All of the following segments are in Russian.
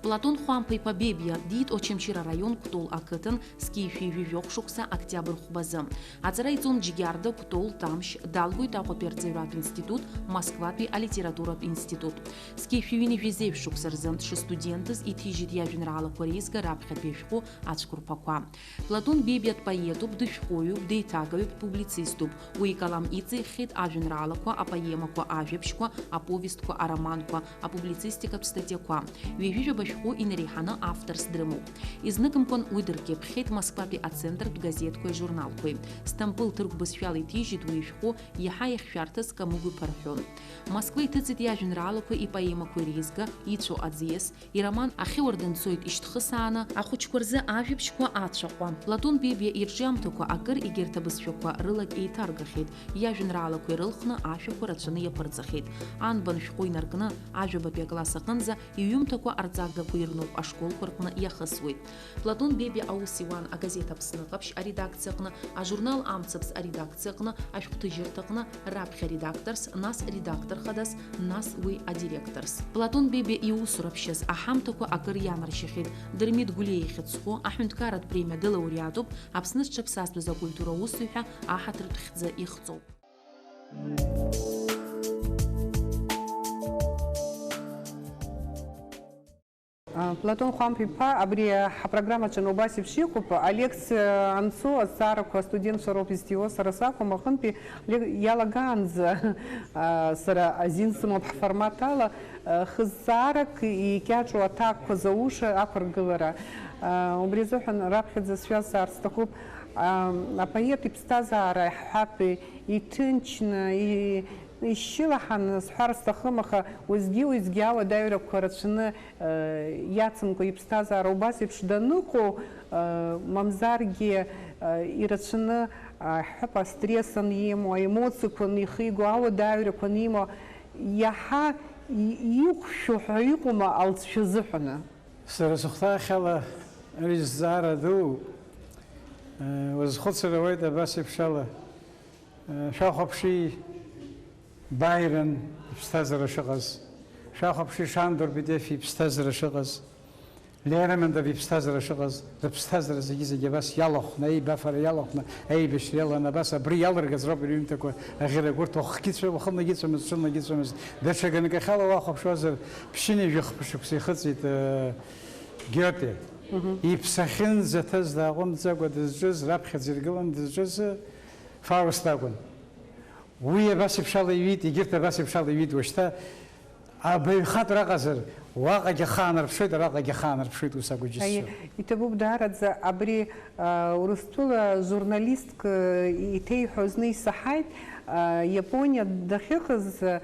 Платон Хуампа Бебия дит Очемчира район Ктол Акытын Скифи Вивёкшукса Октябрь Хубазым. Ацарайцун Джигярда Ктол Тамш Далгуй Тахоперцеврат институт Москвапи а литература институт. Скифи Винифизевшуксарзым студентыз и тижит я женерала Корейска Рабха Бешку Ачкурпаква. Платон Бебиат поетуб дышкою дейтагаю публицистуб. Уикалам Ици хит а женералаква, а поемаква а жепшква, а повестква, а романква, а публицистика статьяква. Вижу башку и нарихана автор с дрему. Из накомкон уйдерки пхет Москвапи а центр газетку и журналку. Стампул турк басфялый тижит вишку, яха их шартас камугу парфюн. Москвы тыцит я женералаква и поемаква ризга, ицу адзес, и роман ахиорден цойт иштхасана, а хочкурзе а жепшква атшаква. Платон Бебия иржамтука акыр и гертабасфюква рылак и таргахит. Я женералаква рылхна ашаку рацуны япарцахит. Анбан шкуй наркна ажаба пекласа ханза и юмтаква арцага куирнув а школ коркна яхасуит. Платон Бебия аусиван а газета псныкапш а редакциякна, а журнал амцапс а редакциякна, а шхтыжертакна рабха редакторс, нас редактор хадас, нас вы а директорс. Платон Бебия и усурапшес а хамтаква акыр янаршихит. Дермит гулеихит схо а хунткарат премия де лауреатуб, а пснышчап састу за культура усуха, а хатртхтза ихцоп. Платон Хуампипа, абри программа Чанубаси Пшикуп, Алекс Ансо, Сараку, студент Шаропистио, Сарасаку, Маханпи, Ялаганза, Сара Азинсума форматала, Хзарак и Кячу атаку за уши, Аквар Гавара. Обрезохан Рабхидза связь Арстахуп, а поэт и пстазара, хапи, и тынчно, и Ищилахан с Харстахамаха уизгиава дайра кварачны яцынку ипстаза рубаси пшдануку мамзарги ирачны хапа стрессан ему эмоции кванихигу ава дайра кванимо яха юкшу хайкума алцшизухна. Сарасухта хала ризара ду возход саравайда баси пшала шахапши بايرن بستازر شغز شاخب شي شاندور بدافي بستازر شغز ليرمن دا بستازر شغز بستازر زي بس يالخ ناي بفر يالخ اي بش يلا انا بس بريالر غزرب يوم تكو غير قلت وخكيت شو وخلنا جيت مسلنا جيت مس دا شغن كخاله واخب شوزر بشيني يخ بشكسي خصيت جيرتي يبسخن زتز دا قوم زغ دز راب خزرغلن دز فاوستاغون ويا بس بشال يويت يجرت بس بشال يويت وشتا أبي خاطر غزر واقع جخانر بشيت راقع جخانر بشيت وساقو جسر. أي يتبوب دارت ز أبري ورستولا جورناليست يتي حزني صحيت يابونيا دقيقة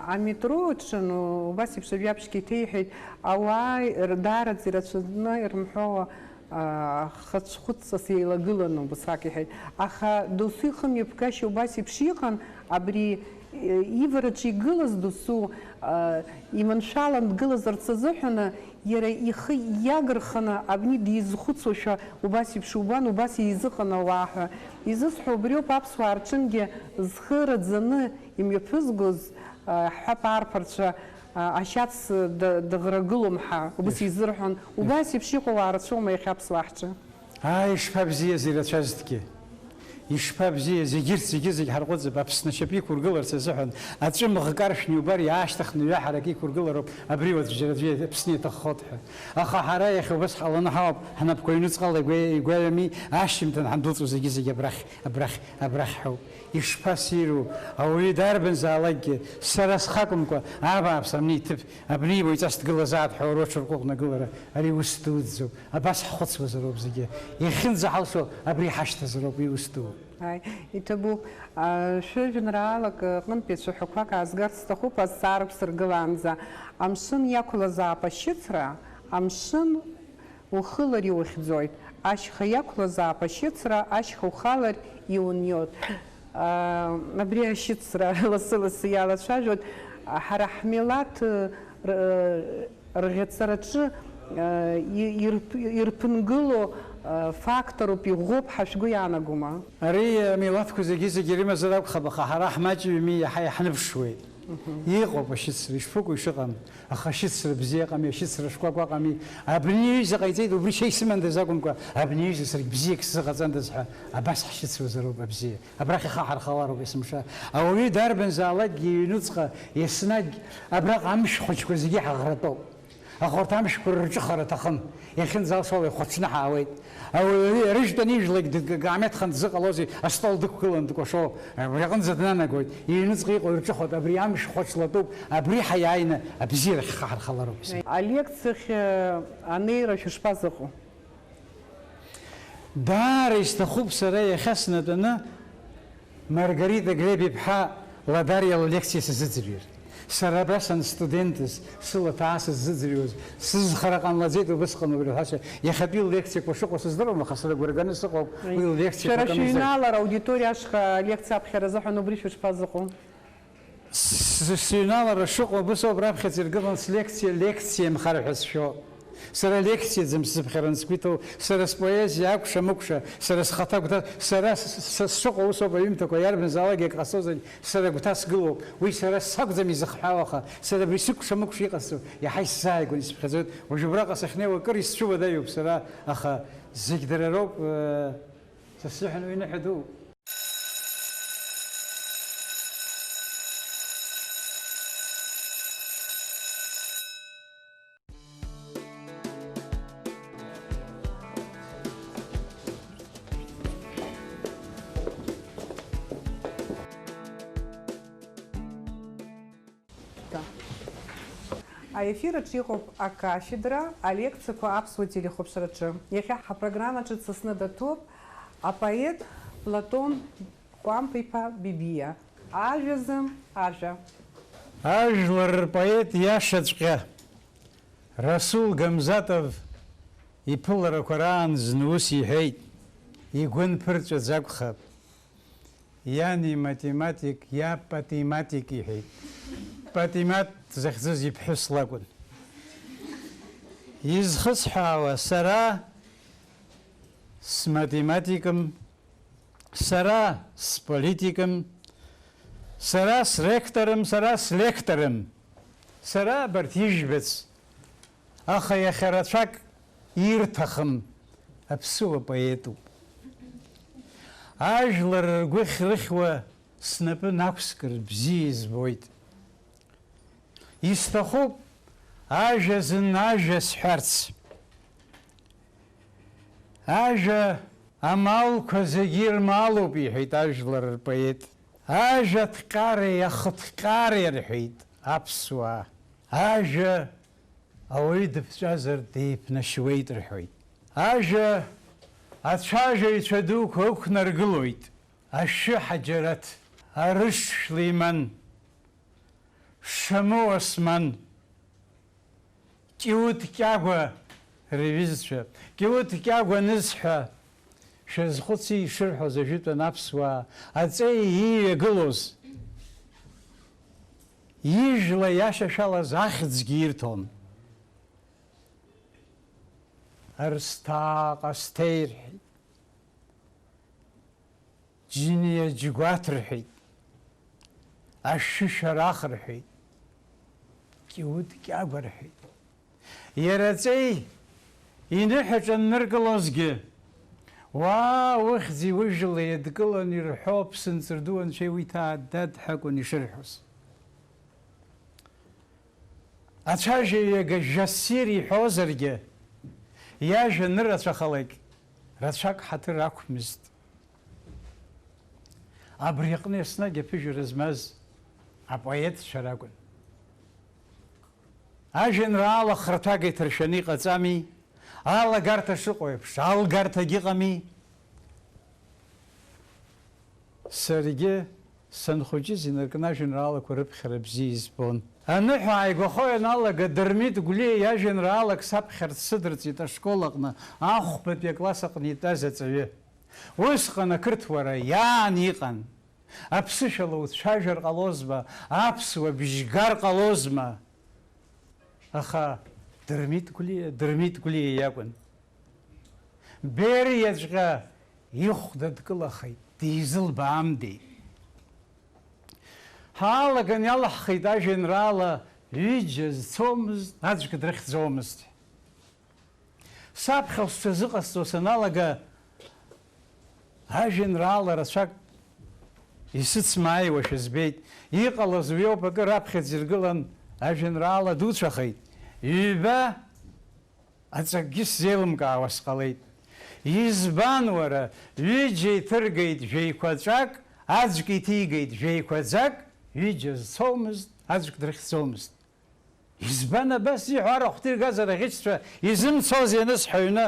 عمترو تشنو بس بشبيابشكي تيحيد أواي دارت زي رتشدنا يرمحوا خدصة سيلاقلنا بساكي أخا دوسيخم يبكاش وباسي بشيخن أبري يفرتشي قلص دوسو يمنشالن قلص رتسزوحنا يرى يخي ياقرخنا أبني دي يزخدصوشا وباسي بشوبان وباسي يزخنا واحا يزصحو بريو بابسو عرچنجي زخيرت زنه يميفزغوز حب عرفرتشا أشياء دغرقلهم حا وبس يزرحون وبس يبشيقوا وارتشوا ما يخابس واحدة. شباب زي رتشازتكي. يشباب زي جرت حرقت زي بابس نشبي كورجلر تزحون. أتجمع غكارش نيوباري عاشتخ نيوح حركي كورجلر أبريوت جرت بسني تخاطها. أخا حراي أخو بس حلنا حاب إحنا بكونوس قال يقول مي عاشم تنحدوت زي أبرخ حو. يشباسيرو أو يداربن زالك سرس خاكمكو أبا بسمني تب أبني ويتست قلزات حوروش رقوقنا قلرة أري وستوزو أباس خص وزروب زي يخن زحلشو أبري حشت زروب يوستو. هاي يتبو شو جنرالك قنبيت شو حكاك أزغر استخو بسارب سرقلانزا أمشن يأكل زابا شترا أمشن وخلري وخزويت أشخ يأكل زابا شترا أشخ وخلر يونيوت نبري شترا لصلص يالا شاجود حرحملات رغتسرتش يربنقلو فاكتورو بيغوب حشقو يانا قوما. أري ميلاتكو زي جريمة زراك خبخة حراح ماجي بمية حي حنف شوي. Иҟоуп ашьыцра, ишԥыкәу ишыҟам, аха ашьыцра бзиа ыҟами, ашьыцра шкәакәа ыҟами, абни аҩыза ҟаиҵеит, убри шьа исымандаз акәымкәа, абни аҩыза саргьы бзиак сзыҟаҵандаз ҳәа, абас ҳшьыцруазароуп абзиа, абрахь ихаҳархалароуп есымша. Ауаҩы дарбанзаалакгьы иҩнуҵҟа еснагь абраҟа амш хәыҷқәа зегьы ҳаӷратәоуп. Аха урҭ амшқәа рырҿыхара аҭахын, иахьынӡалсуала ихәаҽны ҳаауеит. Ауаҩы рыжәтәан ижәлагь дгааметхан дзыҟалозеи, астол дықәгылан дкәашо, абриаҟынӡа днанагоит, иҩнуҵҟа иҟоу ирҿыхоит, абри амш хәаҽлатәуп, абри ҳаиааины абзиарахь ҳхаҳархалароуп. Алекциахь анеира шәышԥазыҟоу? Даара исҭахуп сара иахьа снатәаны Маргарита Глеб-иԥҳа Ладариа лекциа сазыӡырҩыр. Сара абас анстудентыз, сылаҭаа сыззыӡырҩуаз, сызхара ҟамлаӡеит убысҟан убри ҳәашьа, иахьатәи лекциақәа шыҟоу сыздыруам, аха сара гәырганы сыҟоуп уи лекциақәа. Шәара шәыҩналара аудиториа ашҟа лекциа аԥхьара азыҳәан убри шәышԥазыҟоу? Сыҩналара шыҟоу абысоуп раԥхьаӡа иргылан лекциамхар ҳәа сшәо. Сара лекциаӡам сзыԥхьаран сгәиҭоу, сара споезиа акәша-мыкәша, сара схаҭа гәҭа, сара сшыҟоу усоуп аҩымҭақәа иарбанзаалак иҟасҵозаргь, сара гәҭа сгылоуп, уи сара сакәӡам изыхҳәаау, аха сара абри сыкәша-мыкәша иҟасҵо иаҳа исзааигәан исԥхьаӡоит. Уажә абраҟа сахьнеиуа акыр исцәыуадаҩуп сара, аха зегь дара роуп, са сзыҳәан уи ныҳәа ду. Аефираҿ иҟоуп акафедра, алекциақәа аԥсуа телехәаԥшраҿы. Иахьа ҳапрограммаҿы дсасны даҭәуп апоет Платон Хәамԥ-иԥа Бибиа. Ажәазы ажәа. Ажәлар рпоет иашаҵәҟьа Расул Гамзатов иԥыларақәа раан зны ус иҳәеит, игәы нԥырҵәаӡ акәхап. Иани математик, иаб патематик иҳәеит. Патемат захьӡыз иԥҳәыс лакәын. Изхысҳәаауа сара сматематикым, сара сполитикым, сара сректорым, сара слекторым, сара абарҭ ижәбац, аха иахьа рацәак ирҭахым аԥсуа поетуп. Ажәлар ргәы хьрыхьуа снапы нақәскыр бзиа избоит. Исҭахуп ажәа зын ажәа сҳәарц. Ажәа амалқәа зегьы ирмалоуп иҳәеит ажәлар рпоет. Ажәа ҭҟьареи ахыҭҟьареи рҳәеит аԥсуаа. Ажәа ауаҩы дыԥҵәазар деиԥнашьуеит рҳәоит. Ажәа ацәажәаҩцәа дуқәа ықәнаргылоит. Ашәы Ҳаџьараҭ, Арыш Шлеиман, Шаму Осман, Кьиут Кьагәа ревизцәа, Кьиут Кьагәа анызҳәа шәазхәыци ишырҳәоз ажәытәан аԥсуаа аҵеи ииагылоз, ижәла иашашәалаз ахьӡгьы ирҭон. Арсҭаа ҟасҭеи рҳәеит, Џьиниа Џьгәаҭ рҳәеит, Ашәы Шәарах рҳәеит, Кьиут Кьагәа рҳәеит. Иара аҵеи иныҳәаҿ анныркылозгьы, уаа ухьӡи ужәла иадкылан ирҳәо ԥсынҵыр ду анцәа уи ҭаадад ҳәа акәын ишырҳәоз. Ацәажәаҩ Жасир иҳәозаргьы, иажәа анырацәахалак рацәак ҳаҭыр ақәмызт. Абри аҟны еснагь аԥыжәара змаз апоетцәа ракәын. Ажәеинраала храҭәага иҭыршәаны иҟаҵами, алагарҭа шыҟоу еиԥш, алгарҭагьы ыҟами. Саргьы санхәыҷыз инаркны ажәеинраалақәа рыԥхьара бзиа избон. Аныҳәа ааигәахо ианалага Дырмит Гәлиа иажәеинраалак саԥхьарц сыдырҵеит ашкол аҟны, ахәбатәи акласс аҟны итәаз аҵаҩы. Усҟан ақырҭуара иаан иҟан. Аԥсышәала уцәажәар ҟалозма, аԥсуа бжьгар ҟалозма. Аха Дырмит Гәлиа иакәын. Бериаҵәҟьа ихәда дкылахеит, дизылбаамдеит. ҳаалаган иалаҳхит ажәеинраала ҩыџьа зцомыз, аӡәк дрыхьӡомызт. Саԥхьа сҽазыҟасҵо саналага, ажәеинраала рацәак исыцмааиуашәа збеит. Иҟалаз уи ауп, акыр аԥхьаӡа иргылан ажәеинраала дуцәахеит. Ҩба аҵакгьы сзеилымкаауа сҟалеит. Избан уара, ҩыџьа иҭыргеит жәеиқәаҵәак, аӡәк иҭигеит жәеиқәаҵак, ҩыџьа зцомызт, аӡәк дрыхьӡомызт. Избан абас иҳәо арахә ҭиргазар аӷьычцәа изымцози анысҳәа аҩны,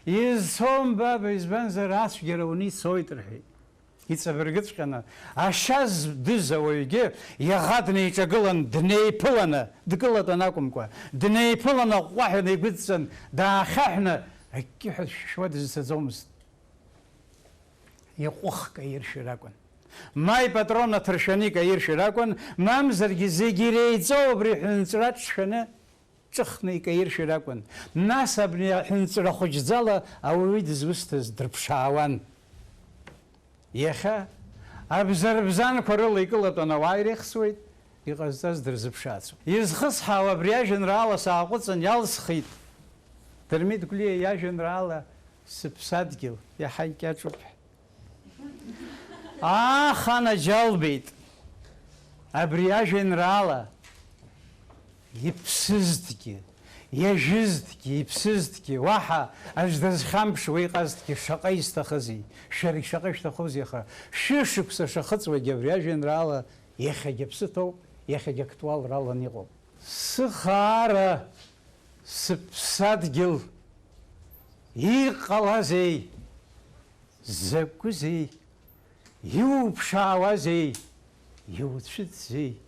изцом баба, избанзар ацәгьара уны ицоит рҳәеит. Иҵабыргыҵәҟьаны, ашьа здыз ауаҩгьы иаӷа днеиҿагылан, днеиԥыланы, дгылатәан акәымкәа, днеиԥыланы аҟәҟәаҳәа неигәыдҵан, даахьаҳәны, акгьы ҳәа дшәшәуа дызцаӡомызт. Иҟәыхк аиршәыр акәын. Ма ипатрон аҭыршәаны икаиршәыр акәын, мамзаргьы зегьы иреиҵоу абри ҳәынҵәра ҿшәаны ҿыхны икаиршәыр акәын. Нас абни аҳәынҵәра хәыҷӡала ауаҩы дызусҭаз дрыԥшаауан. Иахьа абзарбзанқәа рыла икылатәан ауаа иреихсуеит, иҟазҵаз дырзыԥшаацәоуп. Изхысҳауа абри ажәеинраала сааҟәыҵын иалсхит Дырмит Гәлиа иажәеинраала сыԥсадгьыл иаҳа икьаҿуп. Анаџьалбеит абри ажәеинраала иԥсызҭгьы, иажәызҭгьы, иԥсызҭгьы, уаҳа аӡә дазхьамԥшуа иҟазҭгьы шаҟа исҭахызи, шәаргь шаҟа ишәҭахузеи, аха шәышықәса шахыҵуагьы абри ажәеинраала иахьагьы аԥсы ҭоуп, иахьагьы актуалралан иҟоуп. Сыхаара, сыԥсадгьыл иҟалазеи, закәызеи, иуԥшаауазеи, иуцәыӡзеи,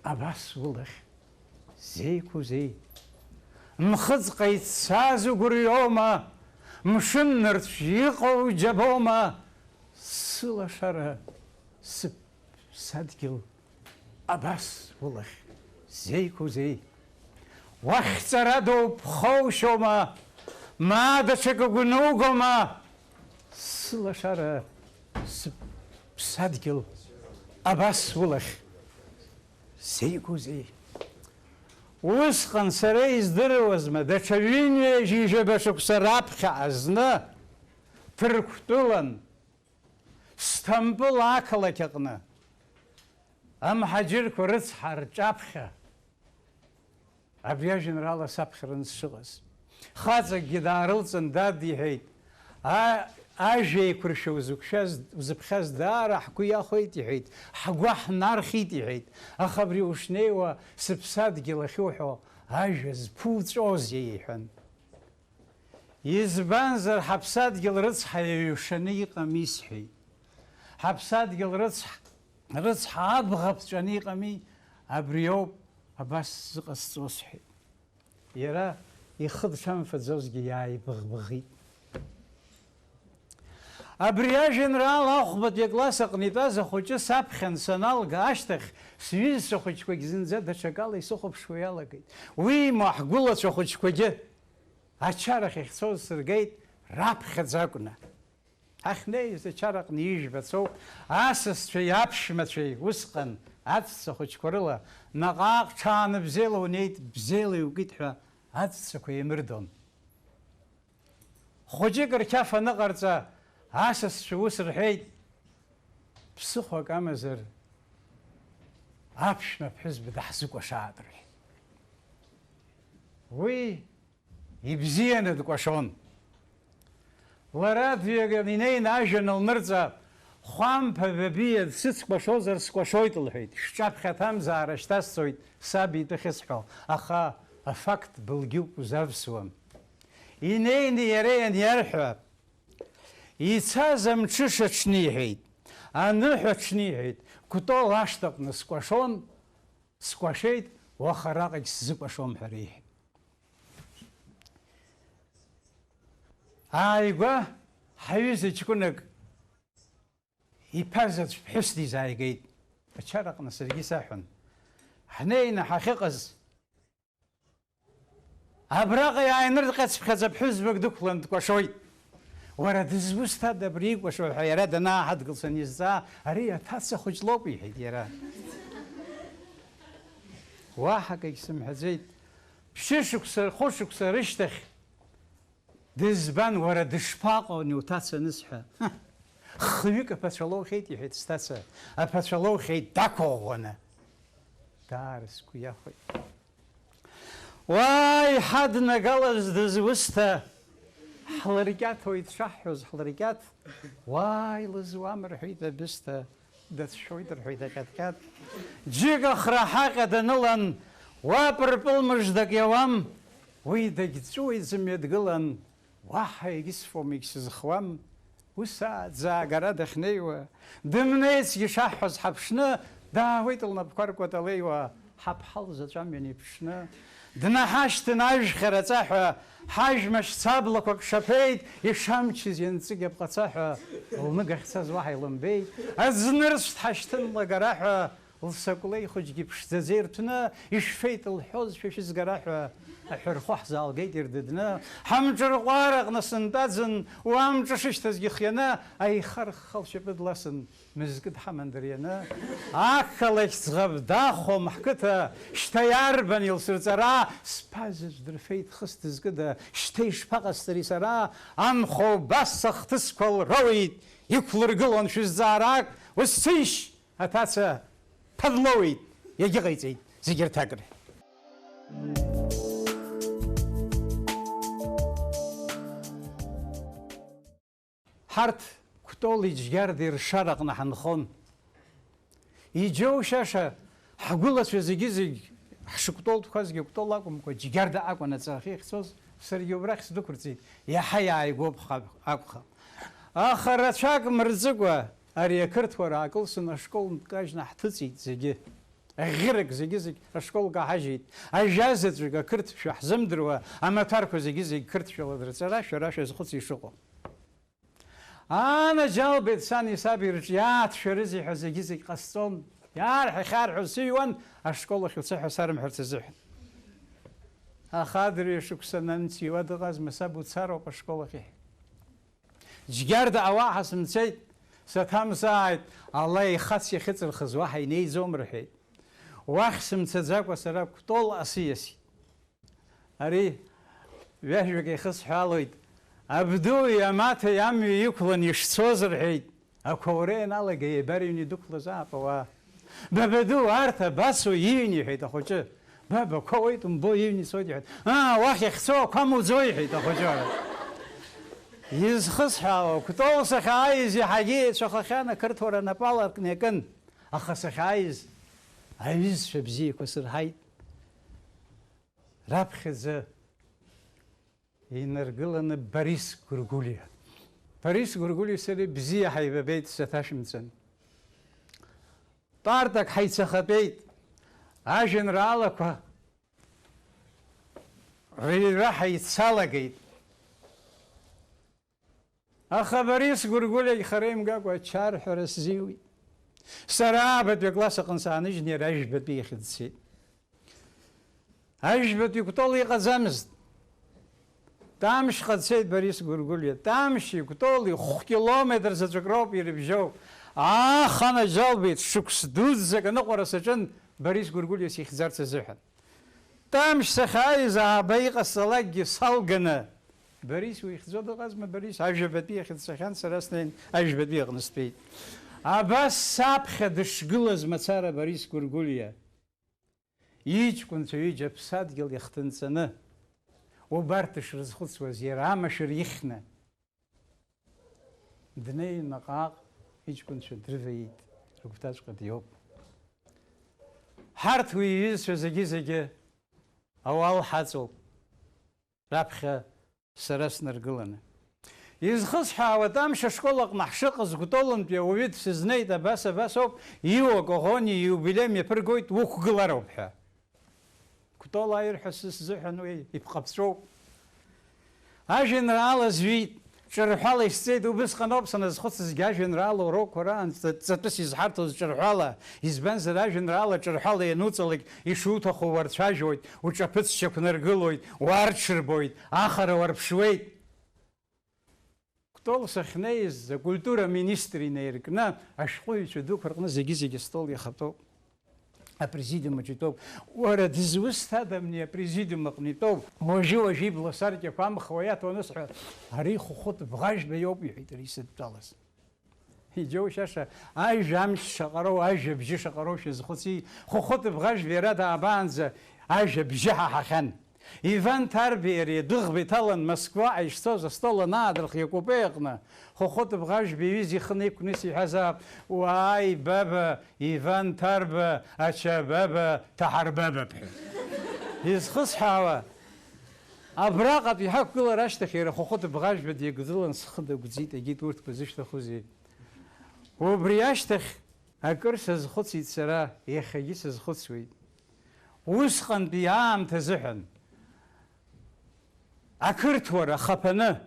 абас улахь зеиқәузеи. Мхыҵҟа ицаз угәырҩома, мшын нырцә иҟоу џьабома, сылашара, сыԥсадгьыл, абас улахь зеиқәузеи. Уахьҵарадоу ԥхоушьома, ма даҽакы гәнугома, сылашара, сыԥсадгьыл, абас улахь зеиқәузеи. Усҟан сара издыруазма, даҽа ҩынҩажәижәаба шықәса раԥхьаҟа зны Ҭырқәтәылан, Сҭампыл ақалақь аҟны амҳаџьырқәа рыцҳа рҿаԥхьа абри ажәеинраала саԥхьараны сшыҟаз. Хаҵакгьы даарылҵын, дад иҳәеит, ажәа еиқәыршәа узыԥхьаз даара ҳгәы иахәеит иҳәеит, ҳгәы ҳнархит иҳәеит, аха абри ушнеиуа сыԥсадгьыл ахьуҳәо ажәа зԥуҵәозеи иҳәан. Избанзар ҳаԥсадгьыл рыцҳа иаҩшаны иҟами исҳәеит. Ҳаԥсадгьыл рыцҳа абӷа ԥҵәаны иҟами, абри ауп абас зыҟасҵо сҳәеит. Иара ихы дшамфаӡозгьы иааибыӷбыӷит. Абри ажәеинраала ахәбатәи акласс аҟны итәаз ахәыҷы саԥхьан саналга ашьҭахь, сҩызцәа хәыҷқәагь зынӡа даҽакала исыхәаԥшуа иалагеит. Уимоу ҳгәылацәа хәыҷқәагьы ачарахь иахьцоз сыргеит раԥхьаӡа акәны. Ҳахьнеиз ачараҟны ижәба цоуп, асасцәеи аԥшәмацәеи усҟан аҵәца хәыҷқәа рыла наҟ-ааҟ ҽааны бзеила унеит, бзеила иукит ҳәа аҵәцақәа еимырдон. Хәыҷык рқьаф аныҟарҵа асасцәа ус рҳәеит, ԥсыхәак амазар аԥшәма ԥҳәызба даҳзыкәашааит рҳәеит. Уи ибзианы дкәашон. Лара дҩаганы инеины ажәа анылнырҵа, хәамԥа бабиа дсыцкәашозар скәашоит лҳәеит. Шҿаԥхьаҭамзаара шьҭасҵоит саб итәы ахьысҳәо, аха афакт былгьуп узавсуам. Инеины иара ианиарҳәа, ицаз амҽыш аҽниҳәеит, аныҳәа аҽниҳәеит, Кәтол ашҭаҟны скәашон, скәашеит, уаха араҟагь сзыкәашом ҳәа реиҳәеит. Ааигәа ҳаҩыза ҷкәынак иԥа заҵә ԥҳәыс дизааигеит. Ачараҟны саргьы саҳәон. Ҳнеины ҳахьыҟаз абраҟа иааинырҟьацыԥхьаӡа ԥҳәызбак дықәлан дкәашоит. Уара дызусҭада абри икәашо ҳәа иара данааҳадгыл санизҵаа, ари аҭаца хәыҷ лоуп иҳәеит иара. واحد يسمح زيد ششكسر خوشكسر رشتخ دزبان ورا دشباقو نيوتاسا نسحة خيوك أبتشالو خيتي حيت ستاسا أبتشالو خيت داكو وانا دارس كويا خوي واي حد نقلز دزوستا حلريكات هو يتشحوز حلريكات واي لزوامر حيتا بستا دس شويتر حيتا كات جيغا خراحاقة دنلن وابربل مجدك يوام ويدا جتسوي زميت قلن واحد يقصفو ميكسز خوام وساعد زاقرا دخنيوة دمنيس يشحوز حبشنا دا ويتلنا بكاركو تليوة حب حلزة جاميني بشنا دنا حاش تناج خرطاحة حاج مش صابلك وكشفيت يشامتشز ينسق بقطاحة ونقح ساز واحد لمبي الزنرس حاشتن لقراحة والساقلي خوش جيبش تزيرتنا يشفيت الحوز في شز قراحة حرخوح زال قيدر ددنا حمجر غارق نسندازن وامجر شش تزيخينا اي خرخ خلش بدلسن مزقد حمندرينا اكلك تغب داخو محكتها شتيار بن يلسر ترى سبازج درفيت خست زقدا شتيش باقستري سرا انخو بسخ تسكل رويد يكلر قلون شو الزاراك والسيش هتاسا تدلويد يجي غيتي زيجر تاقري حرت كتولي جاردي رشارق نحنخون يجو شاشة حقولة في زيجي حشكتول تخزي كتول لكم كو جارد أكو نتساخي خصوص سريو براخس دكرتي يا حيا يقوب خاب أكو آخر شاك مرزقوا أريا كرت ورا أكل سن شكول كاج نحتسي زيجي غيرك زيجي شكول كحاجيت أجازت زيجي كرت شو حزم دروا أما تاركو زيجي كرت شو درتسلا شو راش يزخصي شغل أنا جالبت ساني سابي رجيات شرزي حزيجي قصون يا حخار حسيوان أشكول خلصي حسار محرتزح أخادري شو كسننتي ودغاز مسابو تسارو بشكول خي جارد أواحة سمتي ستهم ساعد الله يخصي خطر خزواحة يني زوم رحي واخسم تزاك وسراب طول أسيسي أري بيحجوك يخص حالويد أبدو يا مات يامي يكلن يشتوزر حيد أكورين الله جاي بريني دكلا زابوا ببدو أرتا باسو يني حيد أخوجه بابا كويتم بو يني سودي حيد واخي خسو كمو زوي حيد أخوجه يزخص حاو كتول سخايز يحاجيت شخخانة كرتورا نبالا نيكن أخسخايز عايز شبزي كسر حيد راب خزه ينرقلنا باريس غرغوليا باريس غرغوليا سري بزي حيبه بيت ستاشمتن طاردك حيث خبيت عاجن رالك راح يتسالقيت اخا باريس غرغوليا يخريم قاقوا تشار حرس زيوي سرابت بقلاص قنصان جني راجبت بيخدسي عجبت يقطولي قزمزت تامش قد سيد باريس غرغوليا تامشي كتولي 1 كيلومتر زجروب يربجو خانا جالبيت شكس دوز زك نقرا سجن باريس غرغوليا سي خزار تزحن تامش سخايز بايق الصلاج صالغنا باريس ويخزو غازم باريس عجبت بيه خد سخان سراسنين عجبت بيه غنسبيت بس سابخ دشغلز مسار باريس غرغوليا يج كنت يجي بساد قال يختنسنه وبارتش رزخص وزير عامشر يخنا دني نقاق هيج كنت شو درفيد ركبتاش قد يوب حرت ويز شو زجي أول حاسو رابخة سرس نرجلنا يزخص حاوتام شكلك محشق زقطولن بيويد سزنيدا بس يو كهوني يو بلام يبرجويت وكجلارو بها كتولا يرحسس زحن وي يبقى بسرو جنرال زويت شرحاله يستيد وبس قنوب سنة خص زجا جنرال وروك وران تتس يزحرت شرحاله يزبان زرا جنرال شرحاله ينوتلك يشوت خو ورتشاجويت وشابتس شكنرجلويت وارتشربويت آخر وربشويت كتول سخنيز كولتورا مينستري نيركنا أشقوي شدوك فرقنا زجي ستول يخطو Апрезидиум аҿитәоуп. Уара дызусҭадамни апрезидиум аҟнитәоуп. Уажәы ибла саркьақәа амхуа иаҭо анысҳәа, ари Хәыхәыт Бӷажәба иоуп иҳәеит ари сыдтәалаз. Иџьоушьаша ажәа амч шаҟароу, ажәа бжьы шаҟароу шәазхәыци. Хәыхәыт Бӷажәба иара даабаанӡа ажәа бжьы ҳаҳахьан. Иван Ҭарбеи иареи адәыӷба иҭалан Москваҟа ишцоз астол анаадырх Иакәыпеи аҟны, Хәыхәыт Бӷажәба иҩыза ихы иқәкны иҳәазаап, уааи баба, Иван Ҭарба, ачабаба, ҭаҳарбаба ҳәа. Изхысҳәаауа, абраҟатәи ҳақәгылара ашьҭахь иара Хәыхәыт Бӷажәба дигәӡылан схы дагәӡит, егьит урҭқәа зышьҭахузеи. Убри ашьҭахь акыр сазхәыцит сара, иахьагьы сазхәыцуеит. Усҟантәи аамҭа азыҳәан ақырҭуара ахаԥаны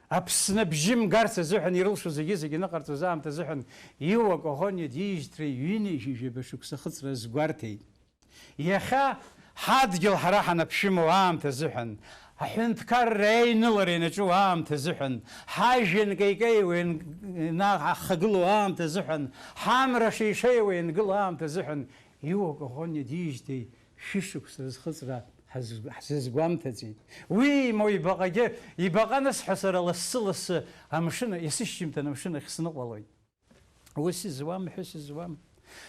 Аԥсны бжьы мгарц азыҳәан ирылшо зегьы ныҟарҵоз аамҭа азыҳәан Иуа Коӷониа диижьҭреи ҩынҩажәижәаба шықәса хыҵра згәарҭеит. Иахьа ҳадгьыл ҳара ҳанаԥшәымоу аамҭа азыҳәан, аҳәынҭқарра еинылара ианаҿу аамҭа азыҳәан, ҳажәҩан кеикеиуа ҳахагылоу аамҭа азыҳәан, ҳамра шеишеиуа иангыло аамҭа азыҳәан Иуа Коӷониа диижьҭеи шәышықәса зхыҵра ҳзызгәамҭаӡеит. Уи мо ибаҟа нысҳәа сара лассы-лассы амшын иасышьжьымҭан амшын ахь сныҟәалоит. Ус изуам, ҳәыс изуам.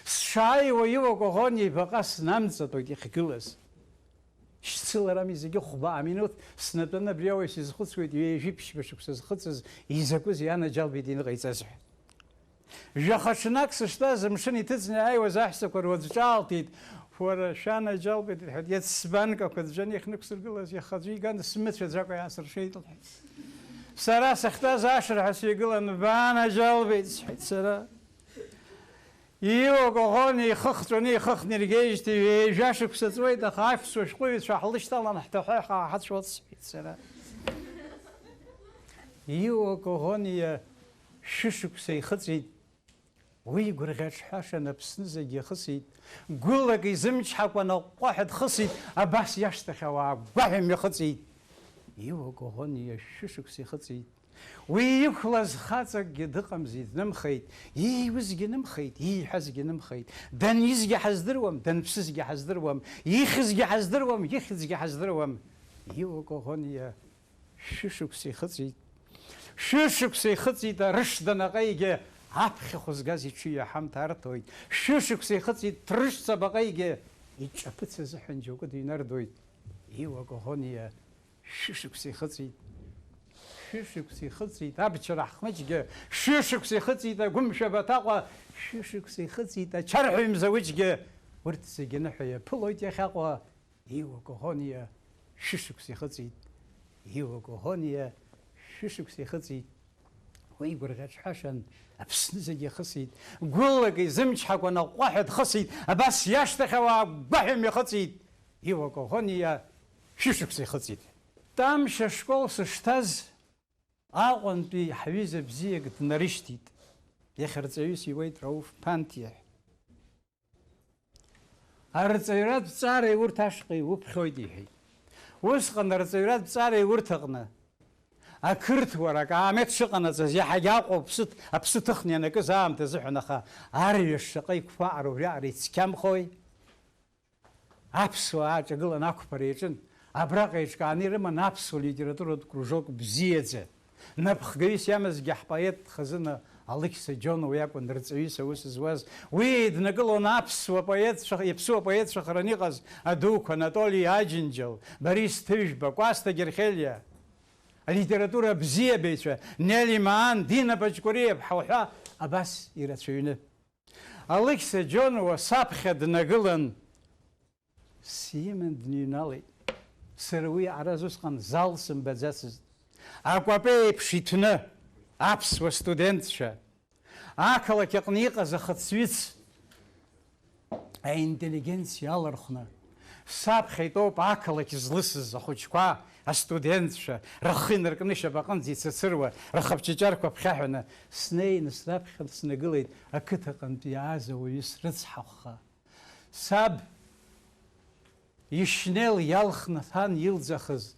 Сшааиуа Иуа Коӷониа ибаҟа снамҵатәоит иахьгылаз. Шьцыларами зегьы хәбаа минуҭ снатәаны абри ауаҩ сизхәыцуеит ҩажәи-ԥшьба шықәса зхыҵыз изакәыз ианаџьалбеит иныҟаиҵаз ҳәа. Жәаха-ҽнак сыштәаз амшын иҭыҵны иааиуаз аҳәсақәа руаӡә ҿаалҭит, уара шәанаџьалбеит иҳәеит, иацсбанкақәа ӡәӡәаны иахьнықәсыргылаз иаха аӡәы иган смыцәаӡакәа иаасыршеит лҳәеит. Сара сахьтәаз ашырҳәа сҩагылан, баанаџьалбеит сҳәеит сара. Иуа Коӷониа ихы хҵәаны ихыхны иргеижьҭеи ҩажәа шықәса ҵуеит, аха аҳәсақәа шәҟәыҩҩцәа ҳлышьҭалан ҳҭахәа ҳацәуац сҳәеит сара. Иуа Коӷониа шәышықәса ихыҵит. Уи гәырӷьаҿҳәашан Аԥсны зегьы ихысит. Гәылак изымчҳакәа наҟәҟәаҳәа дхысит, абас иашьҭахь ауаа гәаҳәа мҩахыҵит. Иуа Коӷониа шәышықәса ихыҵит. Уи иқәлаз хаҵакгьы дыҟамзи, днымхеит. Ииҩызгьы нымхеит, ииҳәазгьы нымхеит. Данизгьы ҳаздыруам, данԥсызгьы ҳаздыруам, ихьызгьы ҳаздыруам, ихьӡгьы ҳаздыруам. Иуа Коӷониа шәышықәса ихыҵит. Шәышықәса ихыҵит, арышданаҟаигьы аԥхьахә згаз иҽы иаҳамҭа арҭоит. Шәышықәса ихыҵит, ҭрышҵабаҟаигьы иҿаԥыц азыҳәан џьоукы дыҩнардоит. Иуа Коӷониа шәышықәса ихыҵит. Шәышықәса ихыҵит, абчара ҳхмыҷгьы шәышықәса ихыҵит, агәымшәа Баҭаҟәа шәышықәса ихыҵит, ачарҳәаҩ Мзауҷгьы урҭ зегьы ныҳәа иаԥылоит иахьаҟа. Иуа Коӷониа шәышықәса ихыҵит. Иуа Коӷониа шәышықәса ихыҵит. Уи гәырӷьаҿҳәашан Аԥсны зегьы ихысит. Гәылак изымчҳакәа наҟәҟәаҳәа дхысит, абас иашьҭахь ауаа гәаҳәа мҩахыҵит. Иуа Коӷониа шәышықәса ихыҵит. Тамшь ашкол сышҭаз Аҟәантәи ҳҩыза бзиак днарышьҭит. Иахьарҵаҩыс иуеит Рауф Ԥанҭиа. Арҵаҩратә ҵареи урҭ ашҟа иуԥхьоит иҳәеит. Усҟан арҵаҩратә ҵареи урҭ аҟны ақырҭуара акаамеҭ шыҟанаҵаз иаҳагьы Аҟәа аԥсы ҭыхны ианакыз аамҭа азыҳәан, аха арҩаш шаҟа иқәԥаара убриаҟара ицқьамхои. Аԥсуаа ааҿагылан ақәԥара иаҿын. Абраҟа еиҿкааны ирыман аԥсуа литературатә кружок бзиаӡа. Напхгаҩыс иамазгьы ҳпоет хазына Алықьса Џьонова иакәын рҵаҩыс аус зуаз. Уи днагылон аԥсуа поетцәа харан иҟаз адуқәа Анатолий Аџьынџьал, Борис Ҭыжәба, Кәасҭа Герхелиа, алитература бзиабаҩцәа Нели Маан, Дина Паҷкәариа ҳәа абас ирацәаҩны. Алықьса Џьонова саԥхьа днагылан симан дныҩналеит. Сара уи аразы усҟан зал сымбаӡацызт. Акәапеи еиԥш иҭәны аԥсуа студентцәа, ақалақь аҟны иҟаз ахыцҩыц аинтеллигенциа алархәны саԥхьа итәоуп ақалақь злысыз ахәыҷқәа, астудентцәа рхы инаркны шьапаҟынӡа ицацыруа, рхапҷаҷарқәа ԥхьаҳәаны снеины сраԥхьа снагылеит ақыҭаҟынтәи иааз ауаҩы срыцҳахәха. Саб ишьнел иалхны ҭан илӡахыз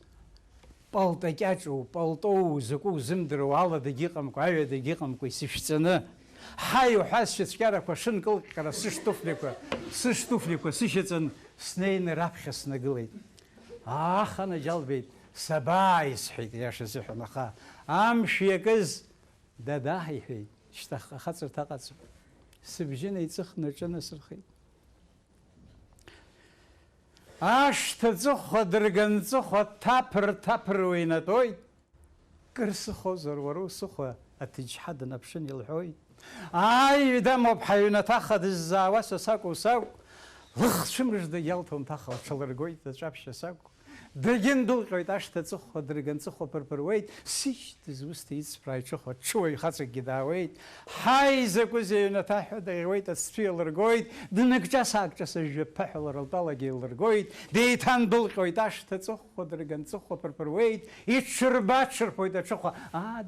палтакьаҿу, палтоу закәу зымдыруа, аладагьы ыҟамкәа, аҩадагьы ыҟамкәа исышәҵаны, ҳаи уҳәазшьа цәгьарақәа шынкылҟьара сышҭуфлиқәа сышьаҵан снеины раԥхьа снагылеит. Ах, анаџьалбеит, сабааи сҳәеит, иашаз иҳәан, аха амш иакыз дада иҳәеит, шьҭа ахаҵарҭа аҟаҵоуп. Сыбжьы неиҵыхны аҿынасырхеит. Ашҭа ҵыхәа дырганҵыхәа ҭаԥыр-ҭаԥыруа инатәоит. Кыр сыхозар, уара усыхәа аҭыџьҳа днаԥшын илҳәоит. Аи, дамоуп ҳаҩнаҭаха дыззаауа са сакәу сакәу, лыхцәымыжда иалҭон ҭаха лҽалыргоит аҿаԥшьа сакәу. Дагьындәылҟьоит ашҭа ҵыхәа дырганҵыхәа ԥырԥыруеит, сишьҭыз усҭа ицԥраа иҽыхәа ҽуаҩ хаҵакгьы даауеит. Ҳаи, закәызеи аҩнаҭа ҳәа даӷьуеит, ацҭәы иалыргоит, дныкҿас-аакҿас ажәҩаԥаҳәала рылтәалагьы илыргоит, деиҭандәылҟьоит ашҭа ҵыхәа дырганҵыхәа ԥырԥыруеит, иҽырба-ҽырԥоит аҽыхәа.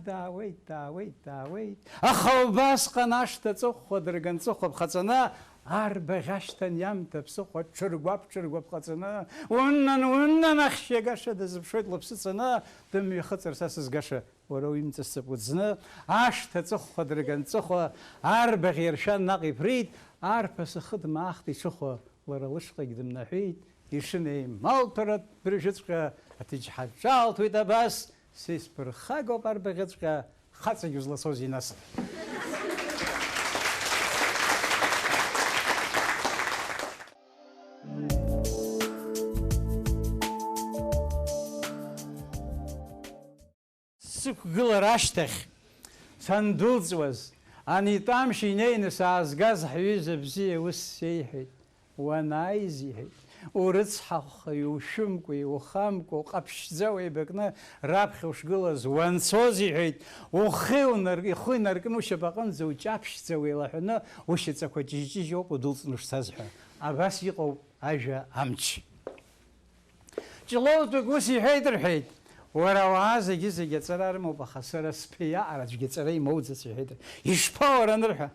Даауеит. Аха убасҟан ашҭа ҵыхәа дырганҵыхәа ԥхаҵаны арбаӷь ашьҭан иамҭа ԥсыхәа ҽыргәап ҟаҵаны, уннан ахьшьа гаша дазыԥшуеит лыԥсы ҵаны, дымҩахыҵыр са сызгаша, уара уимҵасып уӡны. Ашҭа ҵыхәа дырганҵыхәа арбаӷь иаршәан наҟ иԥрит, арԥыс ахы дмаахт иҽыхәа, лара лышҟагь дымнаҳәит. Ишынеималҭәара быржәыҵәҟьа аҭыџьҳа ҿаалҭуеит абас, са исԥырхагоуп арбаӷьыҵәҟьа, хаҵагь узлацозеи нас. Сықәгылар ашьҭахь сандәылҵуаз, анитәамшь инеины саазгаз ҳҩыза бзиа ус сеиҳәеит. Уанааиз иҳәеит, урыцҳахәха, иушәымкәа, иухамкәа, уҟаԥшьӡа уеибакны раԥхьа ушгылаз уанцоз иҳәеит, ухы инаркны ушьапаҟынӡа уҷаԥшьӡа уеилаҳәаны ушьаҵақәа ҷыжь-ҷыжьоуп удәылҵны ушцаз ҳәа. Абас иҟоуп ажәа амч. Ҷлоутәык ус иҳәеит рҳәеит. Уара ауаа зегьы аҵара рымоуп, аха сара сԥиаара аӡәгьы аҵара имоуӡац иҳәеит. Ишԥа анырҳәа?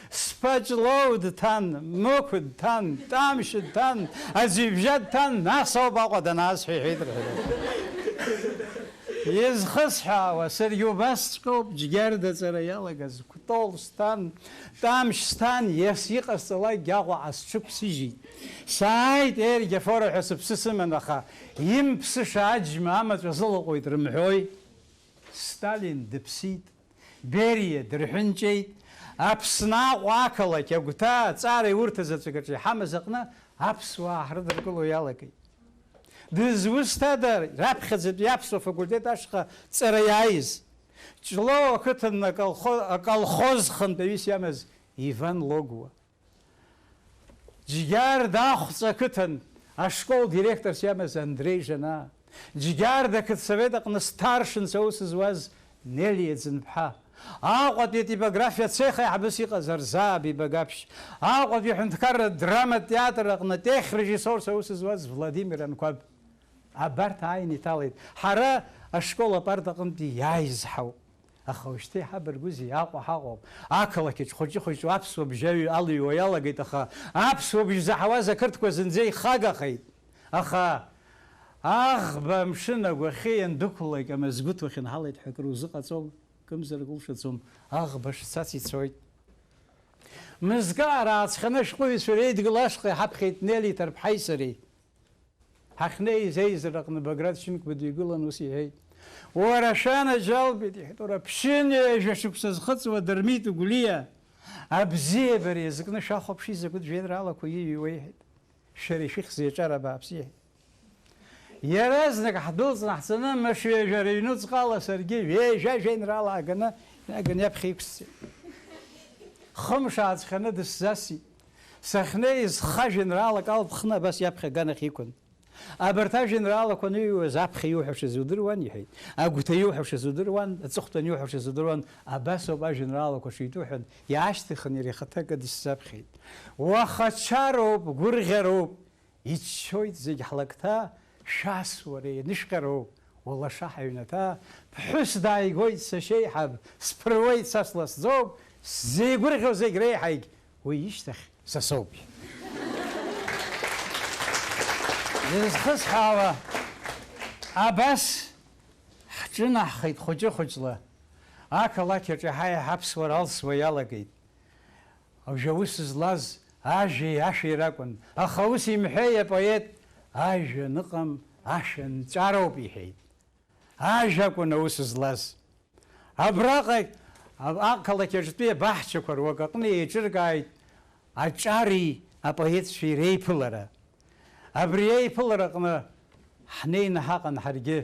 Сԥа Ҷлоу дҭан, Мықә дҭан, Тамшь дҭан, аӡҩыбжьа дҭан, нас ауп Аҟәа данаасҳәа иҳәеит рҳәеит. Изхысҳәаауа саргьы убасҵәҟьоуп џьгьарда аҵара иалагаз. Кәтол сҭан, Тамшь сҭан, иҟасҵалакгьы Аҟәа асҽықәсыжьит. Сааит Ергьафора ҳәа сыԥсы сыман, аха имԥсыша аџьма амаҵәа зылаҟәуеит рымҳәои. Сталин дыԥсит, Бериа дырҳәынҷеит, Аԥсны Аҟәа ақалақь агәҭа аҵара иурҭаз аҵәык иҳамаз аҟны аԥсуаа ҳрыдыркыло иалагеит. Дызусҭада раԥхьаӡатәи аԥсуа факультет ашҟа ҵара иааиз? Ҷлоу ақыҭан аколхоз хантәаҩыс иамаз Иван Логуа. Џьгьарда ахәҵа ақыҭан ашкол директорс иамаз Андрей Жана. Џьгьарда ақыҭсовет аҟны старшынс аус зуаз Нелиа Ӡынԥҳа. Аҟәатәи атипографиа цех аиҳабыс иҟаз Арзаа Бибагаԥшь. Аҟәатәи аҳәынҭқарратә драматә театр аҟны техрежиссорс аус зуаз Владимир Анқәаб. Абарҭ ааины иҭалеит. Ҳара ашкол апарта аҟынтәи иааиз ҳауп. Аха уажәшьҭа иҳабаргәызеи, Аҟәа ҳаҟоуп. Ақалақьаҿ хәыҷы-хәыҷы аԥсуа бжьаҩ алыҩуа иалагеит, аха аԥсуа бжь заҳауаз ақырҭқәа зынӡа ихагахеит. Аха аӷба амшын агәахьы иандәықәлак амазгәыҭ уахьынҳалеит ҳәа акыр узыҟаҵом, кымзарак улшаӡом, аӷба шцац ицоит. Мызкаара ааҵханы ашәҟәыҩҩцәа реидгыла ашҟа иҳаԥхьеит Нели Ҭарԥҳаи сареи. Ҳахьнеиз еизара аҟны Баграт Шьынқәба дҩагылан ус иҳәеит. Уара шанаџьалбеит, иҳәеит, уара ԥшьыни жәашықәса зхыҵуа Дырмит Гәлиа, абзиабара иазкны шәахәаԥши закәытә жәеинраалақәа иҩуа иҳәеит. Шәара ишәыхьӡ иаҿара абааԥс иҳәеит. Иаразнак ҳдәылҵны ҳцаны машәҩажәара ҩнуҵҟала саргьы ҩежәа жәеинраала ааганы иаԥхьа иқәсҵеит. Хымш ааҵхьаны дысзасит. Сахьнеиз ха жәеинраалак алԥхны абас иаԥхьа аганахь иқәын. Абарҭ ажәеинраалақәа аныҩуаз аԥхьа иуҳәашаз удыруан иҳәеит. Агәҭа иуҳәашаз удыруан, аҵыхәтәан иуҳәашаз удыруан. Абас ауп ажәеинраалақәа шиҭуҳәан, иаашьҭыхын иара ихаҭа дысзаԥхьеит. Уахачароуп, гәырӷьароуп, иччоит зегь ҳлакҭа, шәасуара ианышҟьароуп, улаша ҳаҩнаҭа, ԥҳәыс дааигоит сашьеиҳаб, сԥыруеит са сласӡоуп, сзеигәырӷьо зегь реиҳагь уи ишьҭахь са соуп. Изхысҳәаауа абас ҳҿынаҳхеит хәыҷы-хәыҷла. ақалақьаҿ иаҳа-иаҳа аԥсуара алсуа иалагеит. Абжьы аус злаз ажәеи ашәеи ракәын, аха ус имҳәеи апоет, ажәа ныҟам, ашәа нҵәароуп иҳәеит. Ажәа акәын аус злаз. Абраҟа ақалақьаҿтәи абаҳчақәа руак аҟны еиҿыркааит аҿари апоетцәеи реиԥылара. Абри еиԥылараҟны ҳнеины ҳаҟан ҳаргьы.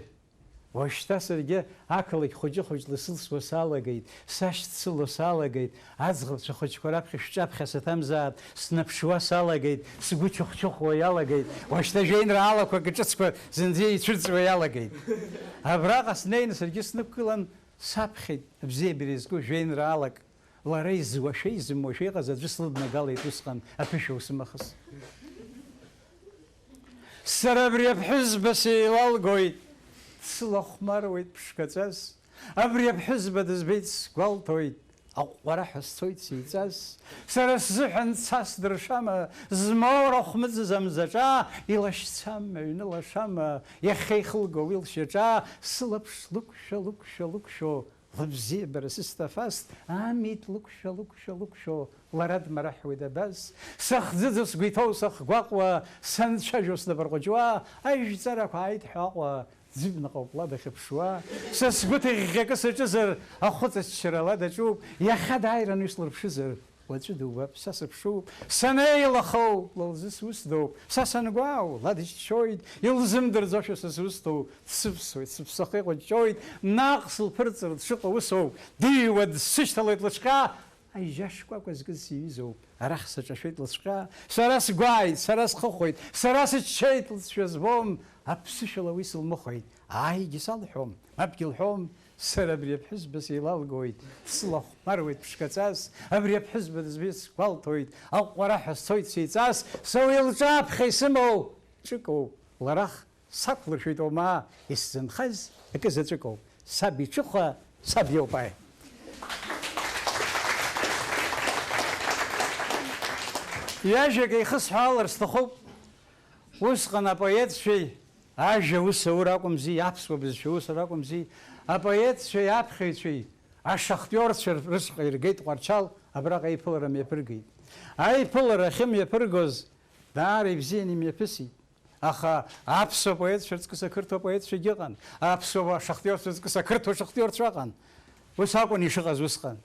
Уажәшьҭа саргьы ақалақь хәыҷы-хәыҷ ласылсуа салагеит, сашьцыло салагеит, аӡӷабцәа хәыҷқәа раԥхьа шәҿаԥхьа саҭамзаап, снаԥшуа салагеит, сгәы чыхәчыхәуа иалагеит, уажәшьҭа жәеинраалақәак ҿыцқәа зынӡа еицәырҵуа иалагеит. Абраҟа снеины саргьы снықәгылан саԥхьеит абзиабара изку жәеинраалак, лара изуашәа изымуашәа иҟаз аӡәы слыднагалеит усҟан аԥышәа усымахыс. Сара абри аԥҳәызба сеилалгоит, сылахәмаруеит ԥшқаҵас, абри аԥҳәызба дызбеит сгәалҭоит, аҟәҟәараҳәа сцоит сеиҵас, сара сзыҳәан цас дыршама, змоур ахәмыӡыз амзаҿа, илашьцама, аҩны лашама, иахьа ихылго уи лшьаҿа, сылаԥш лықәшәа-лықәшәа-лықәшәо, лыбзиабара сысҭафаст, амит лықәшәа-лықәшәа-лықәшәо, лара дмараҳуеит абас, сахӡыӡо сгәы иҭоу сахгәаҟуа, санцәажәо снапарҟәыҷуа, ажәҵарақәа ааидҳәаҟәа, ӡыбнаҟоуп ла дахьыԥшуа, са сгәы ҭыӷьӷьакы саҿызар, ахәыҵаччара ла даҿуп, иахьа дааираны ислырԥшызар, уаҵәы дубап, са сыԥшуп, санеилахоу, лылзы сусдоуп, са сангәаау, ла дыччоит, илзымдырӡошәа са сусҭоу, дсывсуеит, сыԥсахы иҟәыҷҷоит, наҟ сылԥырҵыр дшыҟоу усоуп, дыҩуа дсышьҭалоит лыҿҟьа, ажьа шкәакәа зкыз сиҩызоуп, арахь саҿашәеит лыцҟьа, сара сгәааит, сара схыхәеит, сара сыччеит лҵшәа збом, аԥсышәала уи сылмыхәеит, ааигьы салҳәом, мапгьы лҳәом, сара абри аԥҳәызба сеилалгоит, сылахәмаруеит ԥшқаҵас, абри аԥҳәызба дызбеит сгәалҭоит, аҟәҟәараҳәа сцоит сеиҵас, са уи лҿаԥхьа исымоу ҿыкоуп, ларах сақәлыршәеит ома, исзынхаз акы заҵәыкоуп, саб иҽыхәа, саб иоуп аи. Иажәак еихысҳәалар сҭахуп, усҟан апоетцәеи, ажәа ус аур акәымзи, аԥсуа бызшәа ус акәымзи, апоетцәеи, аԥхьаҩцәеи, ашахтиорцәа рысҟа иргеит Ҟәарчал, абраҟа аиԥылара мҩаԥыргеит. Аиԥылара ахьымҩаԥыргоз даара ибзианы имҩаԥысит. Аха аԥсуа поетцәа рҵкыс ақырҭуа поетцәагьы ыҟан, аԥсуа ашахтиорцәа рҵкыс ақырҭуа шахтиорцәа ыҟан. Ус акәын ишыҟаз усҟан.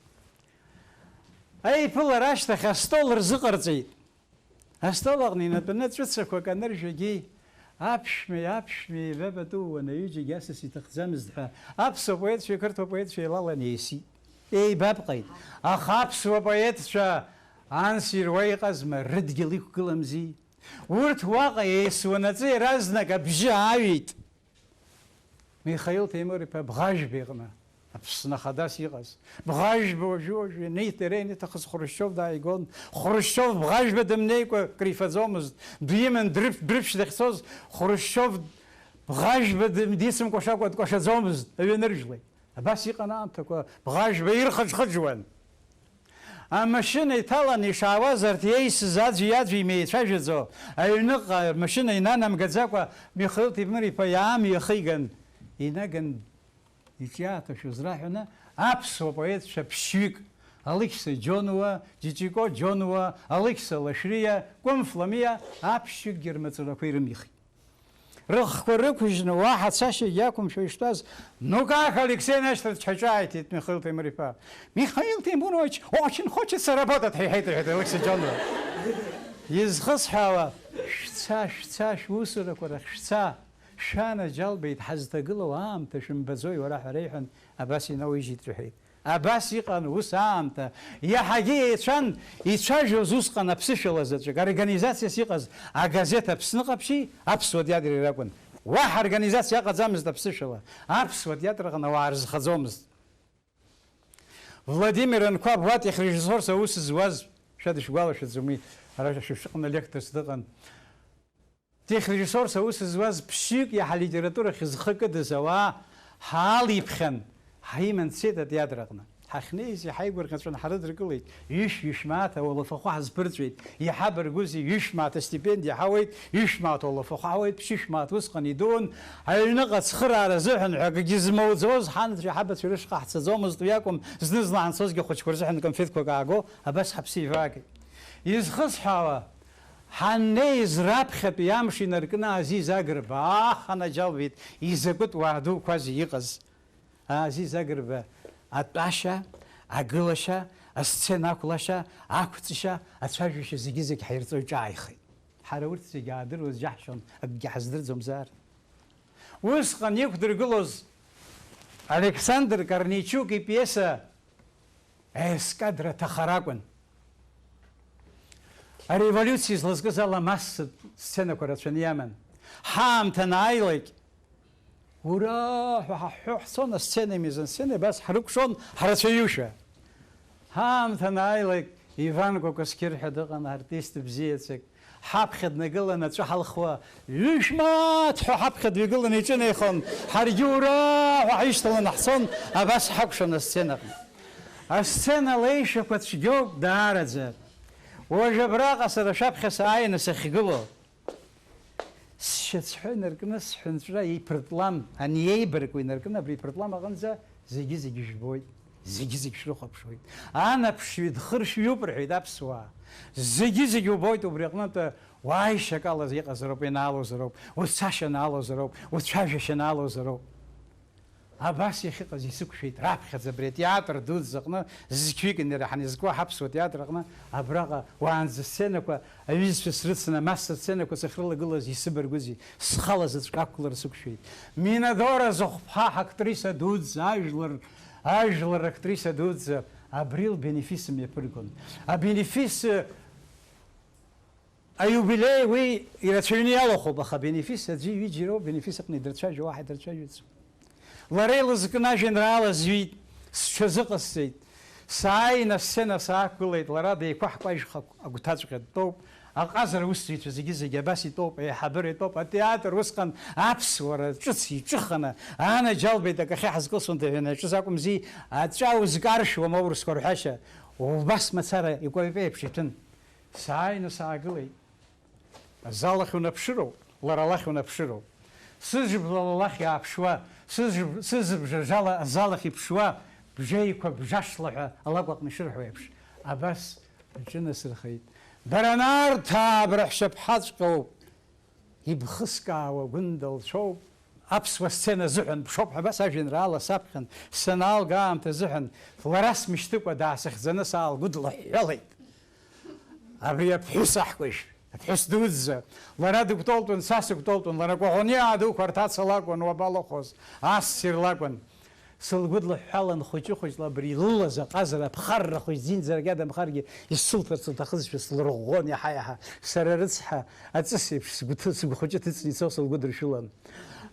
Аиԥылара ашьҭахь астол рзыҟарҵеит. Астол аҟны инатәаны ҵәыцақәак аныржәагьы аԥшәмеи еибабатәуан, аҩыџьагьы асас иҭахӡамызт ҳәа, аԥсуа поетцәеи ақырҭуа поетцәеи еилаланы еисит, еибабҟеит. Аха аԥсуа поетцәа анс ируа иҟазма, рыдгьыл иқәгыламзи. Урҭ уаҟа еисуанаҵы иаразнак абжьы ааҩит. Михаил Темур-иԥа Бӷажәба иҟны, Аԥсны хадас иҟаз. Бӷажәба уажәы-уажәы инеиҭара ианиҭахыз Хрушьов дааигон. Хрушьов Бӷажәба дымнеикәа крифаӡомызт. Диман дрыԥшь дахьцоз Хрушьов Бӷажәба дицымкәа шакәа дкәашаӡомызт аҩаныржәлеи. Абас иҟан аамҭақәа, Бӷажәба ирхыџхыџуан. Амашьына иҭаланы ишаауаз арҭ иеисыз аӡәи имеицәажәаӡо, аҩныҟа амашьына инанамгаӡакәа Михаил Темур-иԥа иаамҩахиган, инаган иҿиааҭашәоз раҳәаны аԥсуа поетцәа ԥшьҩык, Алықьса Џьонуа, Ҷиҷико Џьонуа, Алықьса Лашриа, Кәымф Ламиа аԥшьҩыкгьы рмаҵурақәа ирымихит. Рыхқәа рықәыжьны уаҳа цашьагьы иақәымшәо иштәаз, ну как, Алексей Нестерович, ҳаҿааиҭит Михаил Темур-иԥа. Михаил Темурович очень хочется работать, ҳиҳәеит рҳәеит Алықьса Џьонуа. Изхысҳәаауа, шәца шәусурақәа рахь шәца, шәанаџьалбеит, ҳазҭагылоу аамҭа шәымбаӡои уара ҳәа реиҳәан, абас инауижьит рҳәеит. Абас иҟан ус аамҭа, иаҳагьы еицәан ицәажәоз усҟан аԥсышәала заҵәык, организациас иҟаз агазеҭ Аԥсны Ҟаԥшьи аԥсуа театри ракәын. Уаҳа организациа иҟаӡамызт аԥсышәала, аԥсуа театр аҟны ауаа рзхаӡомызт. Владимир Анқәаб уа техрежиссорс аус зуаз, шәадышәгәалашәаӡом, ара шәыҟны лекторс дыҟан. Техрежиссорс аус зуаз ԥшьҩык иаҳа литературахь зхы кыдыз ауаа ҳаалиԥхьан, ҳиман цеит атеатр аҟны. ҳахьнеиз иҳаигәырӷьаҵәаны ҳарыдыргылеит, ҩышә-ҩышә-мааҭ ауалафахәы ҳазԥырҵәеит, иҳабаргәызеи ҩышә-мааҭ астипендиа ҳауеит, ҩышә-мааҭ ауалафахәы ҳауеит, ԥшьышә-мааҭ усҟан идун, аҩныҟа ацхыраара азыҳәан ҳәа акгьы змауӡоз ҳанацәа ҳабацәа рышҟа ҳцаӡомызт, уи акәым зны-зынла ҳанцозгьы ахәыҷқәа рзыҳәан конфеҭқәак ааго, абас ҳаԥсы ивагеит. Изхысҳәаауа, ҳаннеиз раԥхьатәи амш инаркны Азиз Агрба, анаџьалбеит, изакәытә уаа дуқәази иҟаз. Азиз Агрба атәашьа, агылашьа, асцена ақәлашьа, ақәҵышьа, ацәажәашьа зегьы-зегь ҳаирҵо иҿааихеит. Ҳара урҭ зегьы аадыруаз џьаҳшьон, акгьы ҳаздырӡомзар. Усҟан иқәдыргылоз Александр Корнейчук ипиеса Ескадра ҭахара акәын. Ареволиуциа злазкыз ала массатә сценақәа рацәаны иаман. Ҳаамҭа анааилак, ура ҳәа ҳаҳәҳәо ҳцон асцена мизансцена, абас ҳрыкәшон ҳрацәаҩушәа. Ҳаамҭа анааилак, Иван Кокоскир ҳәа дыҟан артист бзиаҵәык, ҳаԥхьа днагылан аҵәы ҳалхуа, ҩышә-мааҭ ҳәа ҳаԥхьа дҩагыланы иҿынеихон, ҳаргьы ура ҳәа ҳишьҭаланы ҳцон, абас ҳакәшон асценаҟны. Асцена леишьақәа цәгьоуп даараӡа. Уажә абраҟа сара шаԥхьа сааины сахьгыло, сшьацҳәа инаркны сҳәынҵәра иԥыртлам, аниеибаркуа инаркны абри иԥыртлам аҟынӡа зегьы-зегьы жәбоит, зегьы-зегьы шрыхәаԥшуеит. Анаԥшҩы дхыршәҩуп рҳәеит аԥсуаа. Зегьы-зегьы убоит убри аҟнытә уааишьакала иҟазароуп, инаалозароуп, уцашьа наалозароуп, уцәажәашьа наалозароуп. Абас иахьыҟаз исықәшәеит раԥхьаӡа абри атеатр дуӡӡа аҟны зқьҩык ҳанизкуа ҳаԥсуа театр аҟны абраҟа уаанӡа сценақәа аҩызцәа срыцны амассатә сценақәа сахьрылагылаз исыбаргәызеи, схала заҵәык ақәлара сықәшәеит. Минадора Зыхәԥҳа ҳактриса дуӡӡа, ажәлар актриса дуӡӡа абри лбенефис мҩаԥыргон. Абенефис аиубилеи уи ирацәаҩны иалахәуп, аха абенефис аӡәы ҩыџьа бенефис аҟны идырцәажәо уаҳа идырцәажәаӡом. Лара илызкны ажәеинраала зҩит, сҽазыҟасҵеит, сааины асцена саақәгылеит, лара деиқәаҳкәажьха агәҭаҵәҟьа дтәоуп, аҟазара усзуҩцәа зегьы-зегьы абас итәоуп, еиҳабыра итәоуп, атеатр усҟан аԥсуара ҿыц иҿыханы, анаџьалбеит акахьы ҳазкылсуан ҭаҳәаны аҿыз акәымзи, аҵәа узкаршәуам аурысқәа рҳәашьа, убас мацара икәаҩ-кәаҩ еиԥш иҭәын. Сааины саагылеит. Азал ахь унаԥшыроуп, лара алахь унаԥшыроуп. Сыжәбла лахь иааԥшуа, сызыбжа жала азал ахь иԥшуа, бжеиқәа бжашла ҳәа алакә аҟны ишырҳәо еиԥш. Абас иҿынасырхеит. Дара нарҭаа браҳәшьаԥҳаҵәҟьоуп, ибхыскаауа гәында лцәоуп, аԥсуа сцена азыҳәан ԥшоуп ҳәа абас ажәеинраала саԥхьан, санаалга аамҭа азыҳәан, лара смышьҭыкәа даасыхьӡаны саалгәыдлаҳәҳәалеит. Абри аԥҳәыс аҳкәажә, аԥҳәыс дуӡӡа, лара дыгәҭолтәын, са сыгәҭолтәын, лара кәаӷәаниаа дуқәа рҭаца лакәын, уабалахәоз, ассир лакәын. Сылгәыдлаҳәҳәалан хәыҷы-хәыҷла абри илылаз аҟазара аԥхарра хәыҷ зинӡаргьы адамхаргьы исылҭарц лҭахызшәа слырӷәӷәон иаҳа-иаҳа. Сара рыцҳа аҵыс еиԥш сгәы хәыҷы ҭыҵны ицо сылгәыдыршәылан.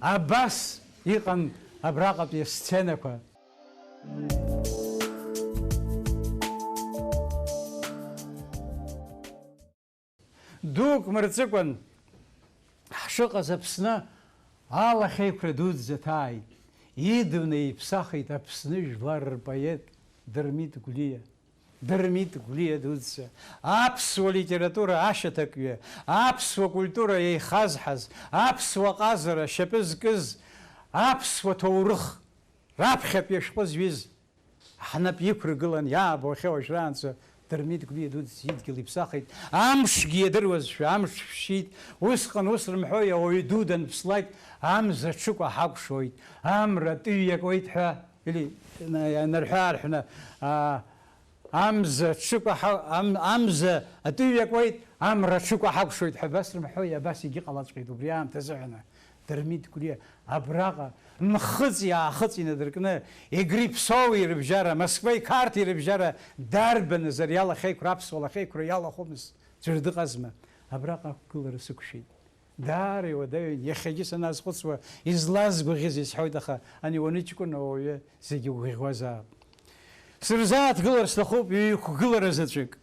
Абас иҟан абраҟатәи асценақәа. Дук мырҵыкәан ҳшыҟаз Аԥсны алахьеиқәра дуӡӡа ҭааит. Идуны иԥсахит Аԥсны жәлар рпоет Дырмит Гәлиа. Дырмит Гәлиа дуӡӡа. Аԥсуа литература ашьаҭакҩы, аԥсуа культура еихазҳаз, аԥсуа ҟазара шьапы зкыз, аԥсуа ҭоурых раԥхьатәи ашәҟәы зҩыз. Ҳнап иқәыргылан иаабо ахьауажәраанӡа Дырмит Гәлиа дуӡӡа идгьыл иԥсахит. Амшгьы иадыруазшәа, амш шәшьит. Усҟан ус рымҳәои ауаҩы ду данԥслак, амза ҽыкәа ҳакәшоит, амра тыҩиакуеит ҳәа, или нарҳәаарҳәны, амза атыҩиакуеит, амра ҽыкәа ҳакәшоит ҳәа абас рымҳәои, абас егьыҟалаҵәҟьеит убри аамҭа азыҳәаны. Дырмит Гәлиа абраҟа нхыҵ иаахыҵ инадыркны, Егри Ԥсоуи рыбжьара, Москвеи Қарҭи рыбжьара дарбаныз ари алахьеиқәра, аԥсуа алахьеиқәра иалахәымыз ӡәыр дыҟазма. Абраҟа ақәгылара сықәшәеит. Даара иуадаҩын, иахьагьы саназхәыцуа излазгәаӷьыз исҳәоит, аха ани уаныҷкәын ауаҩы зегьы уӷьӷәазаап. Сырзааҭгылар сҭахуп ҩ-қәгылара заҵәык.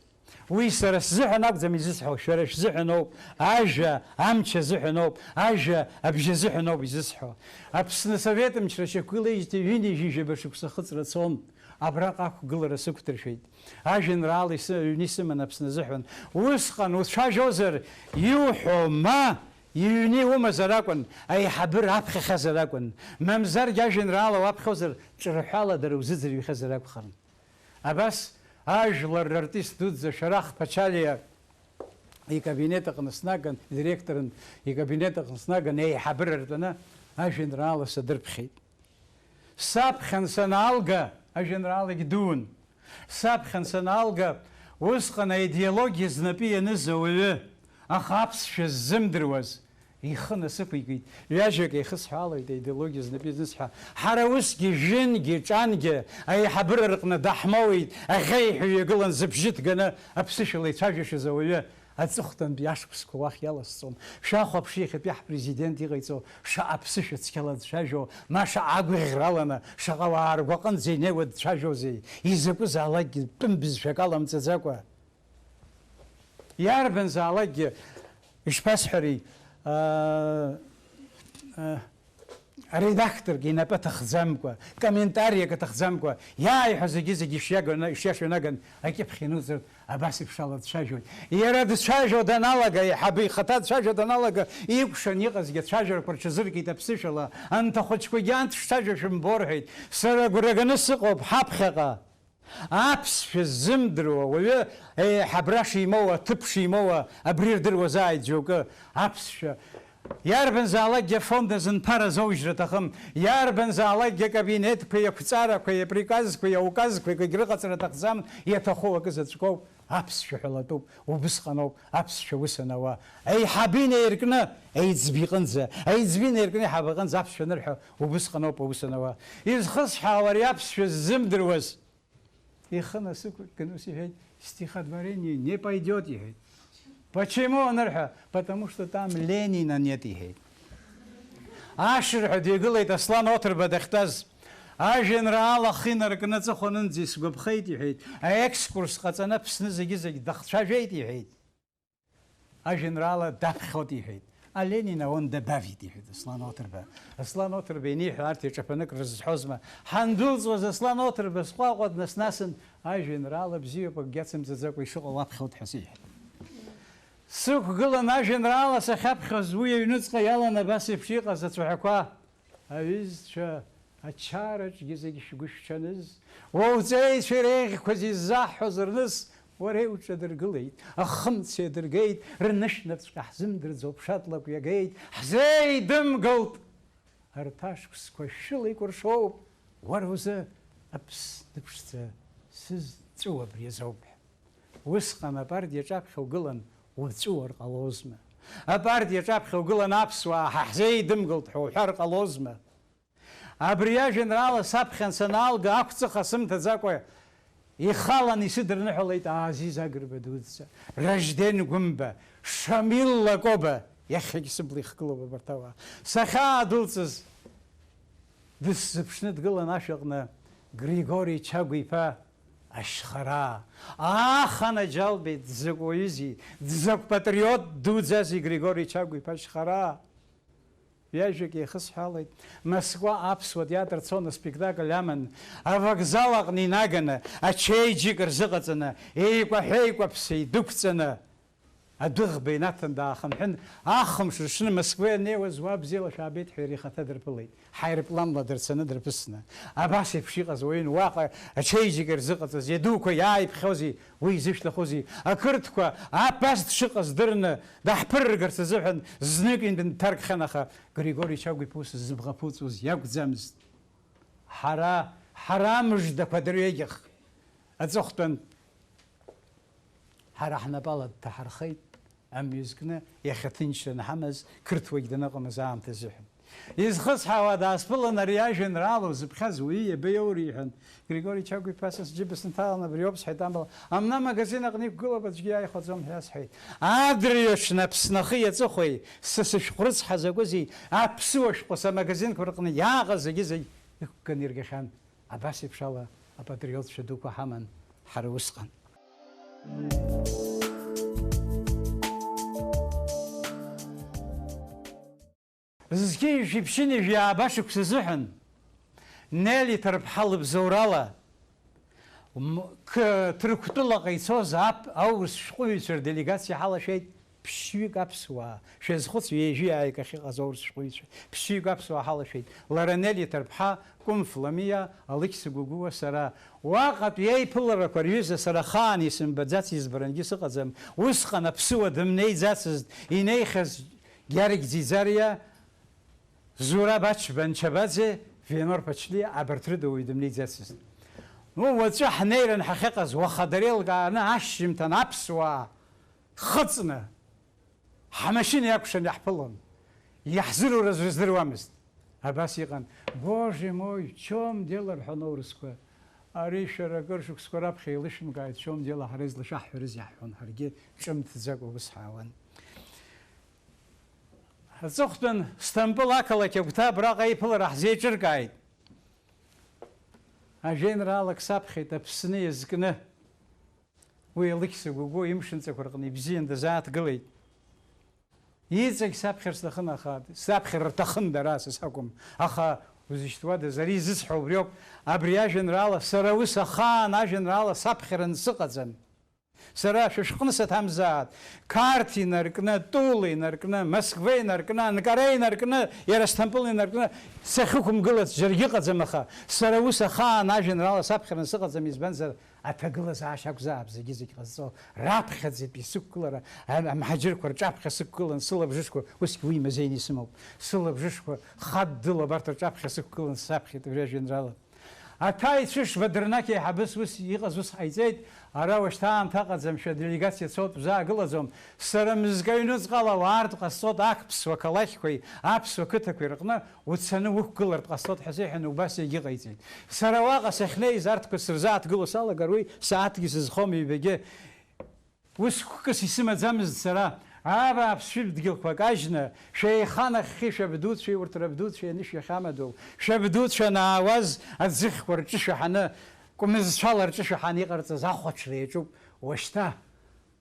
Уи сара сзыҳәан акәӡам изысҳәо, шәара шәзыҳәаноуп, ажәа амч азыҳәаноуп, ажәа абжьы азыҳәаноуп изысҳәо. Аԥсны Совет мчра шьақәгылеижьҭеи ҩынҩажәижәаба шықәса хыҵра цон. абраҟа ақәгылара сықәдыршәеит. Ажәеинраала аҩны исыман Аԥсны азыҳәан. Усҟан уцәажәозар, иуҳәо ма иҩны иумазар акәын, аиҳабыр аԥхьахьазар акәын. Мамзаргьы ажәеинраала уаԥхьозар, ҿырҳәала дара узыӡырҩхьазар акәхарын. Абас ажәлар рартист дуӡӡа Шарах Пачалиа икабинет аҟны снаган, директорын икабинет аҟны снаган, еиҳабыр ртәаны ажәеинраала садырԥхьеит. Саԥхьан санаалга, ажәеинраалагь дуун, саԥхьан санаалга, усҟан аидеологиа знапы ианыз ауаҩы, аха аԥсшәа ззымдыруаз, ихы насықәикит. Ҩажәак еихысҳәалоит аидеологиа знапы ианыз ҳәа. Ҳара усгьы жьынгьы, ҿангьы аиҳабыра рҟны даҳмоуит, аӷеиҳәа ҩагылан зыбжьы ҭганы аԥсышәала ицәажәашаз ауаҩы. Аҵыхәтәантәи ашықәсқәа уахь иаласҵон. Шәахәаԥши иахьатәи ҳпрезидент иҟаиҵо, шаҟа аԥсышәа цқьала дцәажәо, ма шаҟа агәыӷьраланы, шаҟа ауаа ргәаҟынӡа инеиуа дцәажәозеи, изакәызаалакгьы тәым-бызшәак аламҵаӡакәа. Иарбанзаалакгьы ишԥасҳәари, аредакторгьы инапы аҭахӡамкәа, комментариак аҭахӡамкәа, иааиҳәо зегьы ишиашәанаган, акьыԥхь инуҵыр, абас еиԥш ала дцәажәоит. Иара дцәажәо даналага, иҳабы ихаҭа дцәажәо даналага, икәшан иҟазгьы ацәажәарақәа рҽазыркит аԥсышәала. Анҭ ахәыҷқәагьы анҭ шцәажәо шәымбо рҳәеит. Сара агәра ганы сыҟоуп ҳаԥхьаҟа. Аԥсшәа ззымдыруа, уаҩы ҳабра шимоуа, ҭыԥ шимоуа, абри рдыруазааит џьоукы. Аԥсшәа иарбанзаалакгьы афонд азынԥара зоужьра аҭахым, иарбанзаалакгьы акабинетқәа, иақәҵарақәа, иаприказқәа, иауказқәа рыҟаҵара аҭахӡам, иаҭаху акы заҵәкоуп. Аԥсшәа ҳәалатәуп, убысҟаноуп, аԥсшәа ус анауа. Аиҳабы инаиркны аиҵбы иҟынӡа, аиҵбы инаиркны аиҳабы иҟынӡа аԥсшәа анырҳәа, убысҟаноуп аус анауа. Изхысҳәаауа ари аԥсшәа ззымдыруаз, ихы насықәикын ус иҳәеит, стихотворение не пойдет, иҳәеит. Почему анырҳәа? Потому что там Ленина нет, иҳәеит. Ашырҳәа дҩагылеит Аслан Оҭырба дахьтәаз. Ажәеинраала ахы инаркны аҵыхәанынӡа исгәаԥхеит, иҳәеит. Аекскурс ҟаҵаны Аԥсны зегьы дахцәажәеит, иҳәеит. Ажәеинраала даԥхьот, иҳәеит. Ленина он добавит, иҳәеит Аслан Оҭырба. Аслан Оҭырба иниҳәо арҭ иҿаԥанык рызҳәозма. Ҳандәылҵуаз Аслан Оҭырба сҟәаҟәа днас-насын, ажәеинраала бзиоуп акгьы ацымҵаӡакәа ишыҟоу лаԥхьот ҳәа сиҳәеит. Сықәгылан ажәеинраала сахьаԥхьоз уи аҩныҵҟа иалан абас еиԥш иҟаз ацәаҳәақәа. Аҩызцәа ачараҿгьы зегьы шәгәы шәҽаныз, уауҵеицәа иреиӷьқәаз иззаҳҳәоз рныс, уара иуҿадыргылеит, ахымц иадыргеит, рнышьнапҵәҟьа ҳзымдырӡо ԥшатлак ҩагеит, ҳзеидымгылт. Арҭ ашықәсқәа шәыла икәыршоуп, уара узы Аԥсны ԥшӡа сызҵәыуа абри азоуп. Усҟан апартиаҿ аԥхьа угылан уҵәуар ҟалозма. Апартиаҿ аԥхьа угылан аԥсуаа ҳаҳзеидымгылт ҳәа уҳәар ҟалозма. Абри ажәеинраала саԥхьан санаалга ақәҵыха сымҭаӡакәа ихалан исыдырныҳәалеит Аазиз Агрба дуӡӡа, Ражден Гәымба, Шамил Лакоба, иахьагьы сыбла ихгылоуп абарҭ ауаа. Сахьаадәылҵыз дысзыԥшны дгылан ашәаҟны Григори Чагә-иԥа ашьхара. Аханаџьалбеит, дзакә уаҩызи, дзакә патриот дуӡази Григори Чагә-иԥа ашьхара. Ҩажәак еихысҳәалеит. Москва аԥсуа театр цон аспектакль аман, авокзал аҟны инаганы, ачеиџьыка рзыҟаҵаны, еикәаҳәа-еикәаԥса идәықәҵаны, адәыӷба инаҭан даахынҳәын, ахымш ршны Москва ианнеиуаз уа бзиала шәаабеит ҳәа иара ихаҭа дырԥылеит. Ҳаирпланла дырцаны дырԥысны. Абас еиԥш иҟаз уаҩын уаҟа ачеиџьыка рзыҟаҵаз, иадуқәа иааиԥхьози, уи изышьҭахози, ақырҭқәа абас дшыҟаз дырны даҳԥырыргарц азыҳәан знык дынҭаркхьан, аха Григори Чагә-иԥа ус зыбӷаԥуҵуаз иакәӡамызт. Ҳара мыждақәа дырҩегьых аҵыхәтәан ҳара ҳнапала дҭаҳархеит, амҩа зкны иахьаҭынчраны ҳамаз, қырҭуагь даныҟамыз аамҭа азыҳәан. Изхысҳауа даасԥылан ари ажәеинраала узыԥхьаз уи иаба иоури иҳәан. Григори Чагә-иԥа са сџьыба сынҭалан абри ауп сҳәеит амала. Амна амагазин аҟны иқәгылоуп аӡәгьы иааихәаӡом ҳәа сҳәеит. Адырҩаҽны Аԥснахы иаҵыхәеи, са сышәҟә рыцҳа закәызи, аԥсуа шәҟәы самагазинқәа рҟны иааҟаз зегьы иқәкын иргахьан. Абас еиԥш ала апатриотцәа дуқәа ҳаман ҳара усҟан. Зқьи шәиԥшьыни жәааба шықәса азыҳәан Нели Ҭарԥҳа лыбзоурала Трықәтәылаҟа ицоз аурыс шәҟәыҩҩцәа рделегациа ҳалашәеит ԥшьҩык аԥсуаа, шәазхәыц ҩежьи ааигәа ахьыҟаз аурыс шәҟәыҩҩцәа, ԥшьҩык аԥсуаа ҳалашәеит. Лара Нели Ҭарԥҳа, Кәым Фламиа, Алықьса Гәыгәуа, сара. Уаҟатә иеиԥыларақәа рҩыза сара хаан исымбаӡац избарангьы сыҟаӡам. Усҟан аԥсуа дымнеиӡацызт, инеихаз Гьарик Ӡиӡариа, Зураб Ачба Нчабаӡе, Венор Ԥачлиа, абарҭ рыда уаҩ дымнеиӡацызт. Уаҵәы ҳнеиран ҳахьыҟаз уахадара еилкааны ашьжьымҭан аԥсуаа хыҵны ҳамашьына иакәшан иаҳԥылон. Иаҳзыруаз рыздыруамызт. Абас иҟан. Боже мой, чом дело рҳәон аурысқәа. Ари шәара акыр шықәсқәа раԥхьа еилышәымгааит, чом дело ҳара излашаҳҳәарыз иаҳҳәон. Ҳаргьы ҿымҭӡакәа ус ҳаауан. Аҵыхәтәан Стамбул ақалақь агәҭа абраҟа иԥылара ҳзеиҿыркааит. Ажәеинраалак саԥхьеит Аԥсны иазкны. Уи Алықьса Гәыгәуа имшынҵақәа рҟны ибзиан дазааҭгылеит. Иҵегь саԥхьар сҭахын, аха саԥхьар рҭахын дара са сакәым. Аха узышьҭуадаз ари изысҳәо убри ауп. Абри ажәеинраала сара ус ахаан ажәеинраала саԥхьаран сыҟаӡам. Сара шәышҟны саҭамзаат. Қарҭ инаркны, Тула инаркны, Москва инаркны, Анкара инаркны, иара Стамбул инаркны сахьықәымгылац џьаргьы ыҟаӡам, аха сара ус ахаан ажәеинраала саԥхьаран сыҟаӡам, избанзар аҭагылазаашьа акәзаап зегьы-зегь ҟазҵо. Раԥхьаӡатәи сықәгылара, амҳаџьырқәа рҿаԥхьа сықәгылан, сылабжышқәа, усгьы уи мазеин исымоуп. Сылабжышқәа хаддыла абарҭ рҿаԥхьа сықәгылан саԥхьеит абри ажәеинраала. Аҭаицәыш Бадырнақ еиҳабыс ус иҟаз ус ҳаиҵеит, ара уашьҭа аамҭа аҟаӡамшәа делегациа цоит бзаагылаӡом. Сара мызга аҩныҵҟала уаартә ҟасҵоит ақԥсуа қалақьқәеи, аԥсуа қыҭақәеи рҟны уцаны уқәгылартә ҟасҵоит ҳәа сеиҳәан убас егьыҟаиҵеит. Сара уаҟа сахьнеиз арҭқәа сырзааҭгыло салагар уи сааҭгьы сызхом ҩбагьы. Ус хәкыс исымаӡамызт сара. Абааԥс шәыдгьылқәак ажьны, шәеиханахьхьи шәабдуцәеи урҭ рабдуцәеи анышә иахьамадоу, шәабдуцәа наауаз аӡыхьқәа рҿы шәаҳаны, кәмызцәала рҿы шәаҳаны иҟарҵаз ахәаҽра иаҿуп. Уашьҭа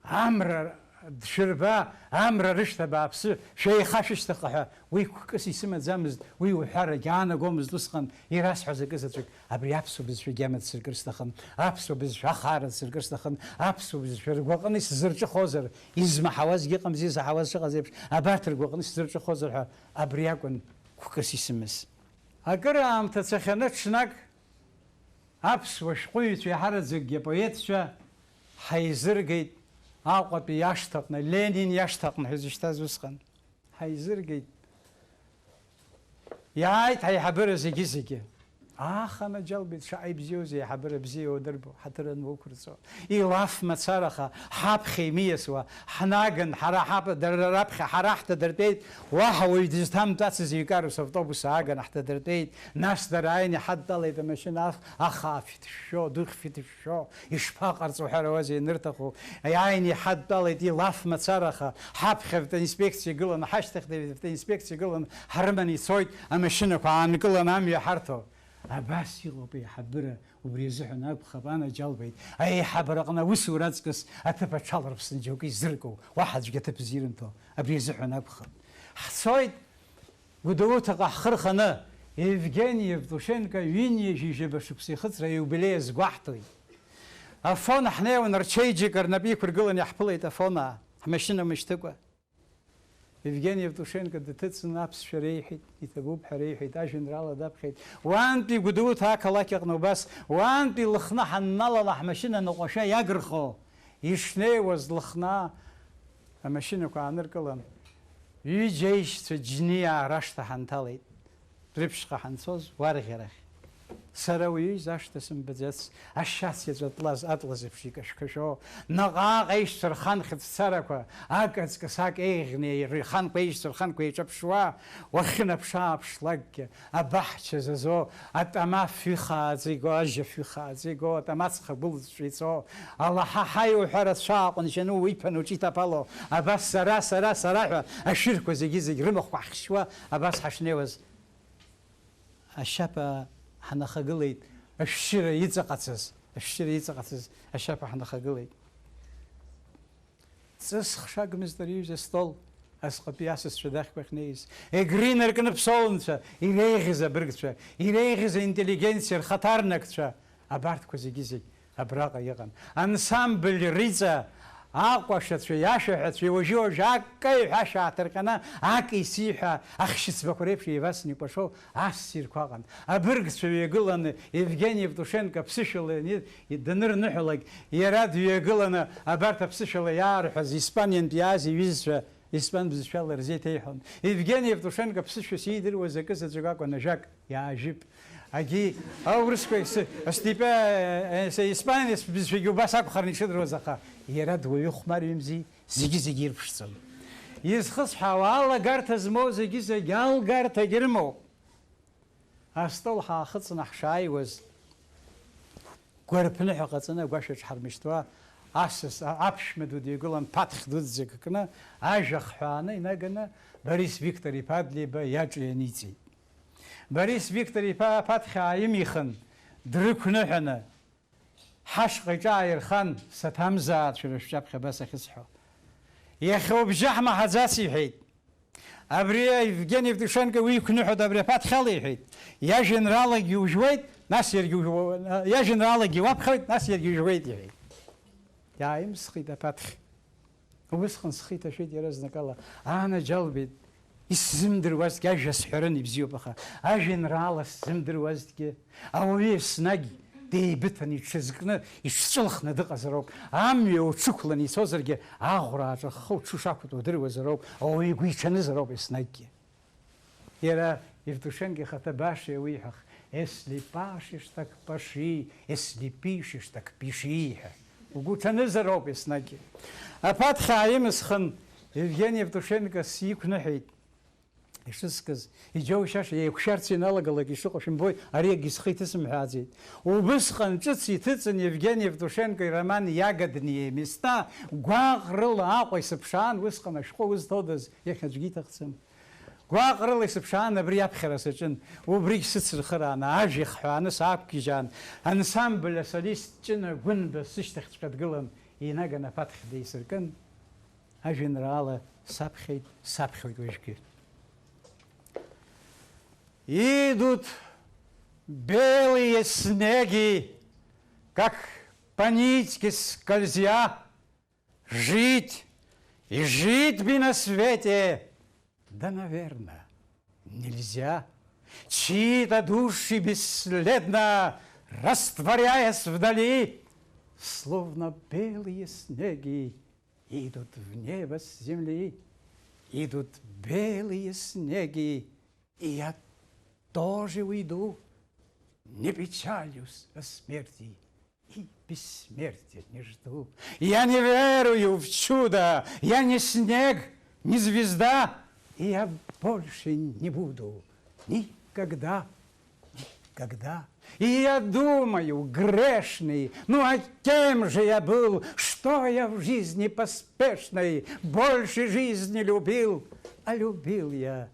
амра дшәырба, амра рышьҭа бааԥсы, шәеиха шәышьҭахьҟа ҳәа, уи хәкыс исымаӡамызт, уи уҳәарагьы аанагомызт усҟан ирасҳәаз акы заҵәык. Абри аԥсуа бызшәа агьама дсыркыр сҭахын, аԥсуа бызшәа ахаара дсыркыр сҭахын, аԥсуа бызшәа ргәаҟны исзырҿыхозар, измаҳауазгьы ыҟамзи, изаҳауаз шыҟаз еиԥш, абарҭ ргәаҟны исзырҿыхозар ҳәа, абри акәын хәкыс исымаз. Акыраамҭа цахьаны ҽнак аԥсуа шәҟәыҩҩцәа иаҳараӡакгьы апоетцәа ҳаизыргеит Аҟәатәи иашҭаҟны, Ленин иашҭаҟны ҳәа зышьҭаз усҟан. Ҳаизыргеит. Иааит ҳаиҳабыра зегьы-зегьы. Аханаџьалбеит, шаҟа ибзиоузеи аиҳабыра бзиа удырбо, ҳаҭыр ануқәырҵо. Илаф мацараха, ҳаԥхьа имиасуа, ҳнаган, дара раԥхьа ҳара ҳҭадыртәеит, уаҳа уаҩ дызҭамтәацыз икарус автобус ааган ҳҭадыртәеит, нас дара ааины ҳадтәалеит амашьына ахаф иҭышәшәо, дыхьф иҭышәшәо, ишԥаҟарҵо ҳәарауазеи анырҭаху, ааины ҳадтәалеит илаф мацараха, ҳаԥхьа инспекциа гылан, ҳашьҭахь инспекциа гылан, ҳрыман ицоит амашьынақәа аанкылан амҩа ҳарҭо. Абас иҟоуп аиҳабыра, убри азыҳәан акәхап, анаџьалбеит, аиҳабыраҟны аусура аҵкыс аҭыԥ аҽаларԥсны џьоукы изыркуа, уаҳа аӡәгьы аҭыԥ зирымҭо, абри азыҳәан акәхап. Ҳцоит Гәдоуҭаҟа ҳхы рханы, Евгени Евтушенко ҩынҩажәижәаба шықәса ихыҵра иубилеиа азгәаҳҭоит. Афон ҳнеиуан рчеиџьыка рнапы иқәыргылан иаҳԥылеит афона, ҳмашьына мышьҭыкәа. Евгени Евтушенко дҭыҵны аԥсшәа реиҳәеит, иҭабуп ҳәа реиҳәеит, ажәеинраала даԥхьеит. Уантәи Гәдоуҭа ақалақь аҟны убас, уантәи Лыхны ҳанналала ҳмашьына ныҟәашәа иагырхо, ишнеиуаз Лыхны амашьынақәа ааныркылан, ҩыџьа аишьцәа џьниаа рашҭа ҳанҭалеит. Рыԥшьҟа ҳанцоз уарӷьарахь. Сара уаҩы ашҭа сымбаӡац, ашьац иаҵәа атлаз еиԥш икашәкашәо, наҟ-ааҟ аишьцәа рханхьыӡ царақәа, акаҵкыс ак еиӷьны рханқәа аишьцәа рханқәа еиҿаԥшуа, уахьынаԥшааԥшлакгьы, абаҳча зазо, атама фҩыхааӡа иго, ажьа фҩыхааӡа иго, атама ҵха гәылҵәҵәа ицо, алаҳаҳаи уҳәара цәааҟәаншьаны уиԥаны уҿиҭаԥало, абас сара ҳәа ашәырқәа зегьы-зегь рымахәқәа ҳхьшьуа, абас ҳашнеиуаз ашьаԥа ҳнахагылеит, ашәшьыра иҵаҟацаз ашьаԥа ҳнахагылеит. Ҵыс хшагмызт ари ҩыза астол, асҟатәи асасцәа дахьқәа ахьнеиз. Егры инаркны ԥсоунцәа, иреиӷьыз абыргцәа, иреиӷьыз аинтеллигенциа рхаҭарнакцәа, абарҭқәа зегьы-зегь абраҟа иҟан. Ансамбль риҵа аҟәашацәа, иашаҳәацәа, уажәы-уажәы акаиҳәаша ааҭырҟьаны, акисиҳәа ахьшьыцбақәа реиԥш еивасны икәашо ассирқәа аҟан. Абыргцәа ҩагыланы Евгений Евтушенко ԥсышәала данырныҳәалак, иара дҩагыланы абарҭ аԥсышәала иаарҳәаз испаниантә иааз иҩызцәа испан бызшәала рзеиҭеиҳәон. Евгений Евтушенко ԥсышәас иидыруаз акы заҵәык акәын, ажәак иаажәып. Агьи аурысқәа Степа испанец бызшәагьы убас акәхараны ишыдыруаз, аха иара дуаҩы хәмарҩымзи, зегьы-зегьы ирԥшӡон. Изхысҳәаауа алагарҭа змоу зегьы-зегьы алгарҭагьы рымоуп. Астол ҳаахыҵны ҳшааиуаз гәарԥныҳәа ҟаҵаны агәашәаҿ ҳармышьҭуа, асас аԥшәма ду дҩагылан ԥаҭх дуӡӡак кны, ажәа хҳәааны инаганы Борис Виктор-иԥа Длеиба иаҿ ианиҵеит. Борис Виктор-иԥа аԥаҭхь ааимихын, дрықәныҳәаны, ҳашҟа иҿааирхан, саҭамзаацәа шәҿаԥхьа абас ахьысҳәо. Иахьа убжьы ҳмаҳаӡац иҳәеит. Абри Евгений Евтушенко уи иқәныҳәоит, абри аԥаҭхь ала иҳәеит. Иажәеинраалагьы ужәуеит, нас иаргьы иажәеинраалагьы уаԥхьоит, нас иаргьы ужәуеит иҳәеит. Иааимсхит аԥаҭхь. Убысҟан схы иҭашәеит иаразнакала. Анаџьалбеит. Исзымдыруазгьы ажәа сҳәарын ибзиоуп, аха ажәеинраала сзымдыруазгьы ауаҩы еснагь деибыҭаны иҽазкны, иҽҵәылхны дыҟазароуп. Амҩа уҽықәланы ицозаргьы аӷәра аҿаххы уҽы шақәтәоу удыруазароуп, ауаҩы игәы иҽанызароуп еснагьгьы. Иара Евтушенко ихаҭа баша иауиҳәах, если пашешь, так паши, если пишешь, так пиши ҳәа. Угәы уҽанызароуп еснагьгьы. Аԥаҭхь ааимысхын, Евгений Евтушенко сиқәныҳәеит. Ишыскыз, иџьоушьаша еиқәшәарц иналагалак ишыҟоу шәымбои, ари схы иҭысымҳәааӡеит. Убысҟан ҿыц иҭыҵын Евгений Евтушенко ироман Иагодные места, гәаҟрыла Аҟәа исыԥшаан, усҟан ашәҟәы узҭодаз иахьа аӡәгьы иҭахӡам. Гәаҟрыла исыԥшаан, абри аԥхьара саҿын, убригь сыцырхырааны, ажәа ихҳәааны саақәгьежьаан, ансамбль асолист Ҷына Гәында сышьҭахьҵәҟьа дгылан, инаган аԥаҭхь деисыркын, ажәеинраала саԥхьоит уажәгьы. Идут белые снеги, как по нитке скользя, жить и жить бы на свете, да, наверное, нельзя. Чьи-то души бесследно, растворяясь вдали, словно белые снеги, идут в небо с земли. Идут белые снеги, и я тоже уйду, не печалюсь о смерти и бессмертия не жду. Я не верую в чудо, я не снег, не звезда, и я больше не буду никогда, никогда. И я думаю, грешный, ну а кем же я был, что я в жизни поспешной больше жизни любил, а любил я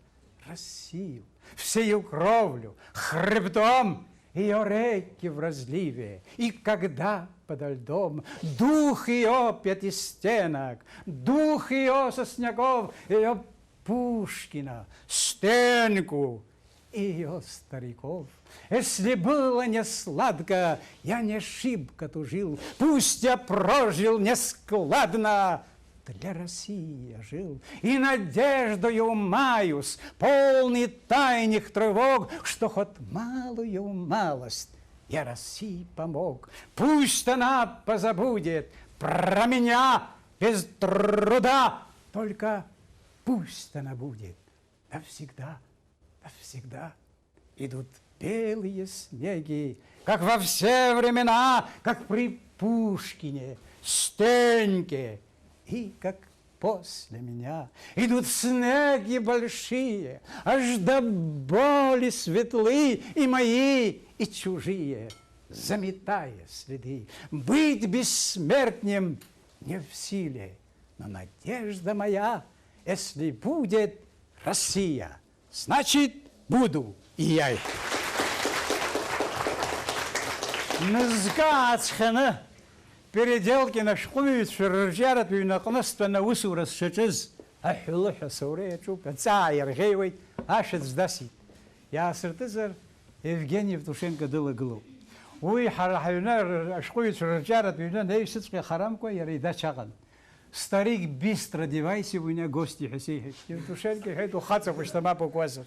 Россию, всею кровлю, хребтом ее реки в разливе. И когда подо льдом дух ее пятистенок, дух ее сосняков, ее Пушкина, Стеньку и ее стариков. Если было не сладко, я не шибко тужил, пусть я прожил нескладно, для России я жил, и надеждою маюсь, полный тайных тревог, что хоть малую малость я России помог. Пусть она позабудет про меня без труда, только пусть она будет навсегда, навсегда. Идут белые снеги, как во все времена, как при Пушкине, Стеньке, и как после меня. Идут снеги большие, аж до боли светлы, и мои, и чужие, заметая следы. Быть бессмертным не в силе, но надежда моя, если будет Россия, значит, буду и я. Нызгаацханы переделки на шхуицәа рыржьаратә ҩнаҟныстәаны аусура сшаҿыз аҳәылыҳәа асаура иаҿуп, аҵаа иарӷеиуеит, ашәаӡ дасит. Иаасыртызар Евгений Евтушенко дылагылоуп. Уи ҳара ҳаҩны ашәҟәыҩҩцәа рырҿиаратә ҩны неиҩсыҵәҟьа харамкәа иара идачаҟан. Старик бистро одевайся, у меня гости ҳәа сеиҳәеит. Евтушенко иҳәеит, ухаҵақәа шьҭа мап укуазар.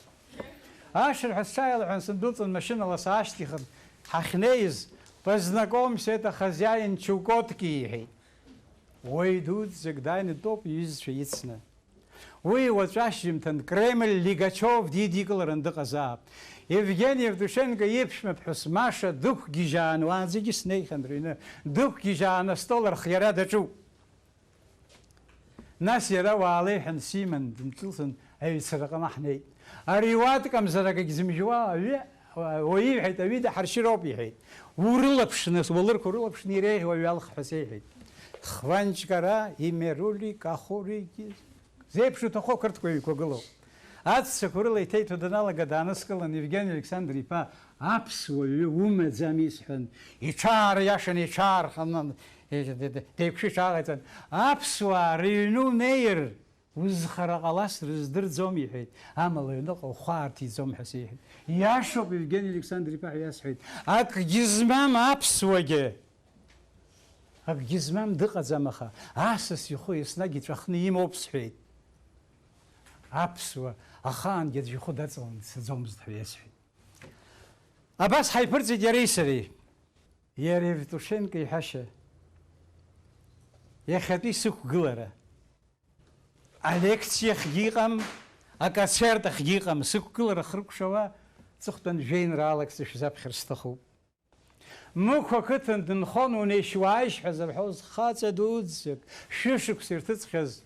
Ашырҳәа сҽааилаҳәан сындәылҵын машьынала саашьҭихын, ҳахьнеиз, познакомься, это хозяин Чукотки иҳәеит. Уаҩ дуӡӡак дааины дтәоуп иҩызцәа ицны. Уи уаҵәы ашьжьымҭан Кремль Лигачов дидикыларан дыҟазаап. Евгений Евтушенко иԥшәма ԥҳәыс Маша дықәгьежьаан, уаанӡагьы снеихьан рыҩны, дықәгьежьаан астол архиара даҿуп. Нас иара уаалеиҳәан симан дынҭылҵын аҩцараҟны ҳнеит. Ари уаткамзарак зымжьуа уаҩ иҳәеит, аҩы даҳаршьыроуп иҳәеит. Урылаԥшны, суалырқәа урылаԥшны иреиӷьу аҩы алхҳәа сеиҳәеит. Хванчкара, имерулик, ахурик, зеиԥш уҭаху ақырҭқәа ҩқәа гылоуп. Аццақәа рыла иҭеиҭәо даналага дааныскылан Евгений Александр иԥа аԥсуа ҩы умаӡами исҳәан, иҽаариашан иҽаарханан деиқәшәы иҽааҟаиҵан, аԥсуаа рыҩны унеир узхара ҟалас рыздырӡом иҳәеит. Амала аҩныҟа ухәаарҭиӡом ҳәа сеиҳәеит. Иашоуп Евгений Александр иԥа ҳәа иасҳәеит. Акгьы змам аԥсуагьы. Акгьы змам дыҟаӡам аха, асас ихәы еснагь иҵәахны имоуп сҳәеит. Аԥсуа ахаангьы аӡәы ихәы даҵалан дцаӡомызт ҳәа иасҳәеит. Абас ҳаиԥырҵит иареи сареи. Иара Евтушенко иҳәашьа. Иахьатәи сықәгылара. Алекциахгьы иҟам, аконцертахгьы иҟам, сықәгылара хрыкәшауа ҵыхәтәан жәеинраалак сышәзаԥхьар сҭахуп. Мықә ақыҭан дынхон унеишь-уааишь ҳәа зырҳәоз хаҵа дуӡӡак, шәышықәса ирҭыҵхьаз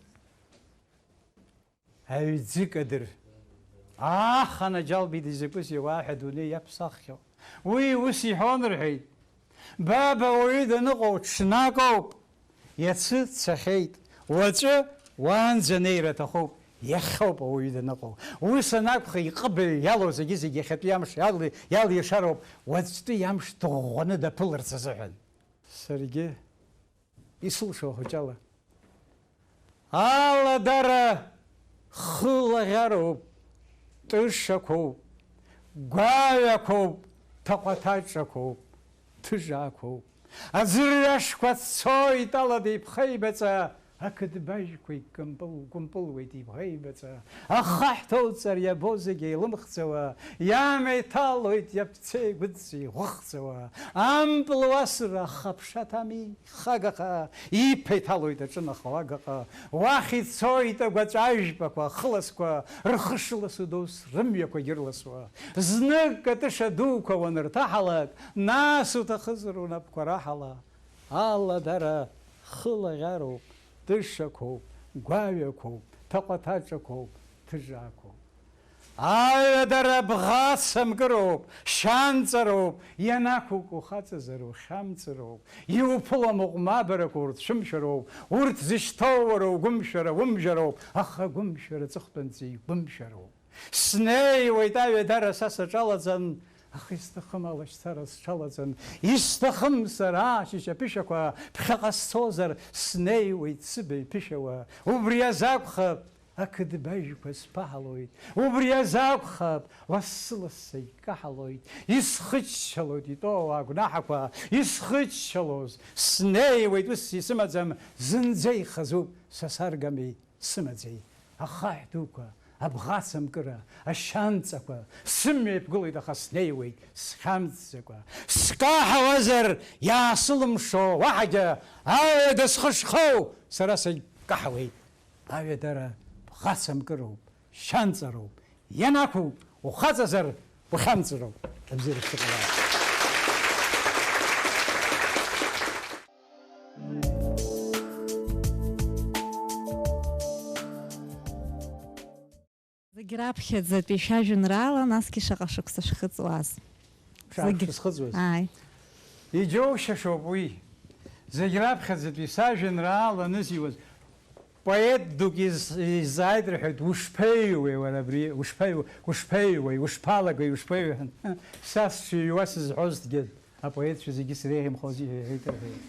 аҩӡы кадыр. Анаџьалбеит изакәыз иауаа ҳәа адунеи иаԥсаххьоу. Уи ус иҳәон рҳәеит. Баба уаҩы даныҟоу ҽнакоуп. Иацы дцахьеит. Уаҵәы уаанӡа неира аҭахуп. Иахьоуп ауаҩы даныҟоу. Ус анакәха иҟыбаҩ иалоу зегьы-зегьы иахьатәи амш иалиашароуп. Уаҵәтәи амш дыӷәӷәаны даԥыларц азыҳәан. Саргьы исылшо ахәыҷала. Аладара хылаӷьароуп, тышақәоуп, гәаҩақәоуп, ҭаҟәаҭаҿақәоуп, ҭыжаақәоуп. Аӡырҩашқәа цоит алада иԥхеибаҵа, ақыдбажәқәа икымпылуеит ибӷеибаҵа. Ахаҳә ҭоуҵар иабо зегьы еилымхӡауа, иамҩа иҭалоит иаԥцәа еигәыдҵа иӷәыхӡауа. Ампыл уасыра ахаԥша ҭами хагаха, иԥа иҭалоит аҿынаха уагаха. Уахь ицоит агәаҵәа ажәпақәа, хыласқәа, рхы шыласу дос рымҩақәагьы ырласуа. Знык атыша дуқәа уанырҭаҳалак, нас уҭахызар унапқәа раҳала. Аладара хылаӷьароуп, тышақәоуп, гәаҩақәоуп, ҭаҟәаҭаҿақәоуп, ҭыжаақәоуп. Аҩадара бӷацамкыроуп, шьанҵароуп, ианақәук ухаҵазар ухьамҵароуп. Иуԥылом уҟәмабарақәа урҭ шәымшәароуп, урҭ зышьҭоу уара угәымшәара умжәароуп, аха агәымшәара ҵыхәтәанӡа игәымшәароуп. Снеиуеит аҩадара са саҿалаӡан, аха исҭахым алашьцара сҽалаӡан, исҭахым сара ашьышьаԥышьақәа ԥхьаҟа сцозар снеиуеит сыбаҩ ԥышәауа. Убри азакәхап ақыдбажәқәа сԥаҳалоит, убри азакәхап лассы-лассы икаҳалоит, исхыччалоит итоуа агәнаҳақәа, исхыччалоз снеиуеит ус исымаӡам, зынӡа ихазуп са саргамеи сымаӡеи. Ахаҳә дуқәа, абӷацамкыра, ашьанҵақәа сымҩа иԥгылоит, аха снеиуеит схьамҵӡакәа. Скаҳауазар иаасылымшо уаҳагьы аҩада схышхоу сара сикаҳауеит. Аҩадара бӷацамкыроуп, шьанҵароуп, ианақәуп ухаҵазар ухьамҵыроуп. Абзиара шәыҟалааит. Зегь раԥхьаӡатәи шәажәеинраала, насгьы шаҟа шықәса шәхыҵуаз. Шәызхыҵуаз. Иџьоушьашоуп уи. Зегь раԥхьаӡатәи сажәеинраала анызиуаз. Поет дук изааит рҳәоит, ушԥеиуеи уара абри, ушԥеиуеи, ушԥалагеи, ушԥеиуеи. Са сшыҩуа сызҳәозҭгьы апоетцәа зегьы среиӷьымхози ҳәа иҳәеит рҳәеит.